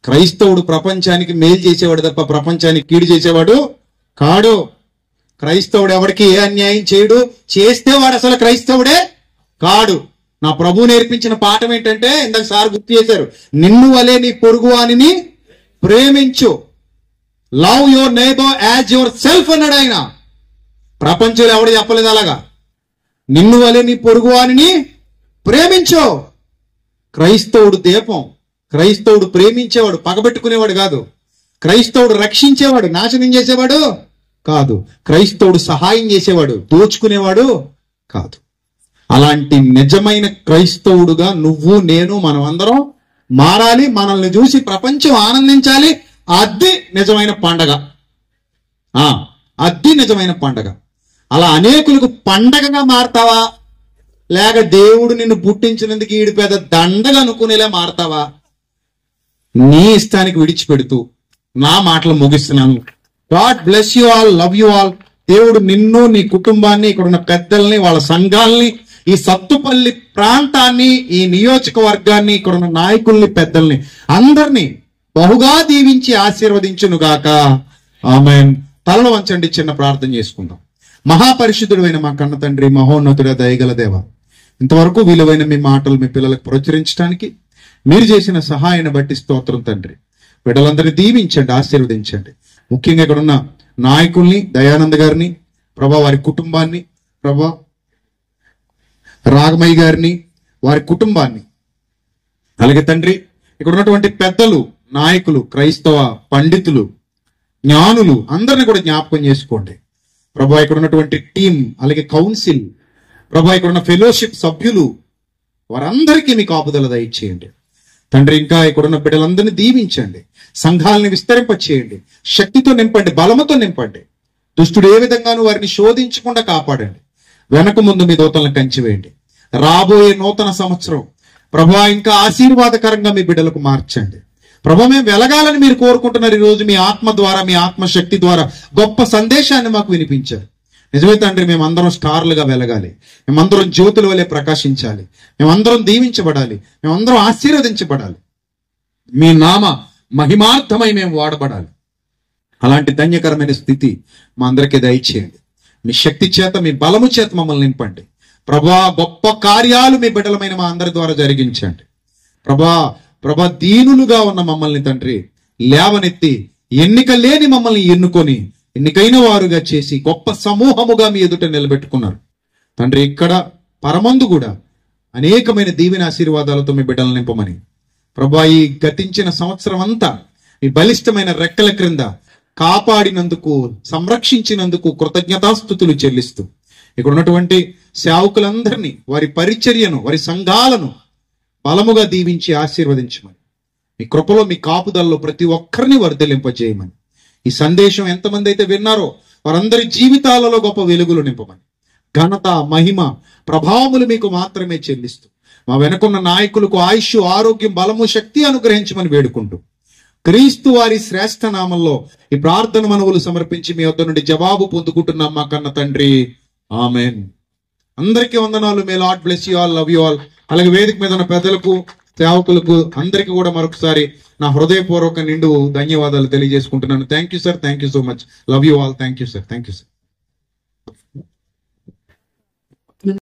క్రైస్తవుడు ప్రపంచానికి మేలు చేసేవాడు తప్ప ప్రపంచానికి కీడు చేసేవాడు కాడు. క్రైస్తవుడు ఎవరికి ఏ అన్యాయం చేయడు, చేస్తే వాడు అసలు క్రైస్తవుడే కాడు. నా ప్రభు నేర్పించిన పాఠం ఏంటంటే ఇందాక సార్ గుర్తు చేశారు, నిన్ను వలే నీ పొరుగువానిని ప్రేమించు. Love your neighbour as your self అన్నాడు ఆయన. ప్రపంచంలో ఎవడు చెప్పలేదు అలాగా. నిన్ను వలే నీ పొరుగువానిని ప్రేమించు. క్రైస్తవుడు దీపం. క్రైస్తవుడు ప్రేమించేవాడు, పగబెట్టుకునేవాడు కాదు. క్రైస్తవుడు రక్షించేవాడు, నాశనం చేసేవాడు కాదు. క్రైస్తవుడు సహాయం చేసేవాడు, దోచుకునేవాడు కాదు. అలాంటి నిజమైన క్రైస్తవుడుగా నువ్వు నేను మనం అందరం మారాలి. మనల్ని చూసి ప్రపంచం ఆనందించాలి. అది నిజమైన పండగ. అది నిజమైన పండగ. అలా అనేకులకు పండగగా మారతావా, లేక దేవుడు నిన్ను పుట్టించినందుకు ఈడు పెద్ద దండగా అనుకునేలా మారతావా? నీ ఇష్టానికి విడిచిపెడుతూ నా మాటలు ముగిస్తున్నాను. God bless you all, love you all. దేవుడు నిన్ను, నీ కుటుంబాన్ని, ఇక్కడ ఉన్న పెద్దల్ని, వాళ్ళ సంఘాలని, ఈ సత్తుపల్లి ప్రాంతాన్ని, ఈ నియోజకవర్గాన్ని, ఇక్కడ ఉన్న నాయకుల్ని, పెద్దల్ని అందరినీ బహుగా దీవించి ఆశీర్వదించునుగాక. ఆమేన్. తలలో వంచండి, చిన్న ప్రార్థన చేసుకుందాం. మహాపరిశుద్ధుడైన మా కన్న తండ్రి, మహోన్నతుడ, దయగల దేవ, ఇంతవరకు విలువైన మీ మాటలు మీ పిల్లలకు ప్రచురించడానికి మీరు చేసిన సహాయాన్ని బట్టి స్తోత్రం తండ్రి. బిడ్డలందరినీ దీవించండి, ఆశీర్వదించండి. ముఖ్యంగా ఇక్కడ ఉన్న నాయకుల్ని, దయానంద్ గారిని ప్రభా, వారి కుటుంబాన్ని ప్రభా, రాగమయ్య గారిని, వారి కుటుంబాన్ని, అలాగే తండ్రి ఇక్కడ ఉన్నటువంటి పెద్దలు, నాయకులు, క్రైస్తవ పండితులు, జ్ఞానులు అందరిని కూడా జ్ఞాపకం చేసుకోండి ప్రభా. ఇక్కడ ఉన్నటువంటి టీం, అలాగే కౌన్సిల్ ప్రభా, ఇక్కడ ఉన్న ఫెలోషిప్ సభ్యులు, వారందరికీ మీ కాపుదల దయచేయండి తండ్రి. ఇంకా ఇక్కడున్న బిడ్డలందరినీ దీవించండి, సంఘాలని విస్తరింపచేయండి, శక్తితో నింపండి, బలముతో నింపండి. దుష్టుడు ఏ విధంగానూ వారిని శోధించకుండా కాపాడండి. వెనక ముందు మీ దూతలను కంచివేయండి. రాబోయే నూతన సంవత్సరం ప్రభా ఇంకా ఆశీర్వాదకరంగా మీ బిడ్డలకు మార్చండి ప్రభా. మేము వెలగాలని మీరు కోరుకుంటున్నారు. ఈరోజు మీ ఆత్మ ద్వారా, మీ ఆత్మశక్తి ద్వారా గొప్ప సందేశాన్ని మాకు వినిపించారు. నిజమే తండ్రి, మేమందరం స్టార్లుగా వెలగాలి, మేమందరం జ్యోతుల వలె ప్రకాశించాలి, మేమందరం దీవించబడాలి, మేమందరం ఆశీర్వదించబడాలి, మీ నామ మహిమార్థమై మేము వాడబడాలి. అలాంటి ధన్యకరమైన స్థితి మా అందరికీ దయచేయండి. మీ శక్తి చేత, మీ బలము చేత మమ్మల్ని నింపండి ప్రభా. గొప్ప కార్యాలు మీ బిడ్డలమైన మా అందరి ద్వారా జరిగించండి ప్రభా. దీనులుగా ఉన్న మమ్మల్ని తండ్రి లేవనెత్తి, ఎన్నిక లేని మమ్మల్ని ఎన్నుకొని ఎన్నికైన వారుగా చేసి గొప్ప సమూహముగా మీ ఎదుట నిలబెట్టుకున్నారు తండ్రి. ఇక్కడ పరమందు కూడా అనేకమైన దీవెన ఆశీర్వాదాలతో మీ బిడ్డలను నింపమని ప్రభా, ఈ గతించిన సంవత్సరం అంతా మీ బలిష్టమైన రెక్కల క్రింద కాపాడినందుకు, సంరక్షించినందుకు కృతజ్ఞతాస్తుతులు చెల్లిస్తూ ఇక్కడ ఉన్నటువంటి సేవకులందరినీ, వారి పరిచర్యను, వారి సంఘాలను బలముగా దీవించి ఆశీర్వదించమని, మీ కృపలో, మీ కాపుదల్లో ప్రతి ఒక్కరిని వర్ధలింపజేయమని, ఈ సందేశం ఎంతమంది అయితే విన్నారో
వారందరి జీవితాలలో గొప్ప వెలుగులు నింపమని, ఘనత, మహిమ, ప్రభావములు మీకు మాత్రమే చెల్లిస్తూ మా వెనుకున్న నాయకులకు ఆయుష్, ఆరోగ్యం, బలము, శక్తి అనుగ్రహించమని వేడుకుంటూ క్రీస్తు వారి శ్రేష్ఠ నామంలో ఈ ప్రార్థన మనవులు సమర్పించి మీ వద్ద నుండి జవాబు పొందుకుంటున్నాం మా కన్న తండ్రి. ఆమెన్. అందరికీ వందనాలు. May Lord bless you all, love you all. అలాగే వేదిక మీద ఉన్న పెద్దలకు, సేవకులకు అందరికీ కూడా మరొకసారి నా హృదయపూర్వక నిండు ధన్యవాదాలు తెలియజేసుకుంటున్నాను. Thank you sir, thank you so much. Love you all. Thank you sir, thank you sir.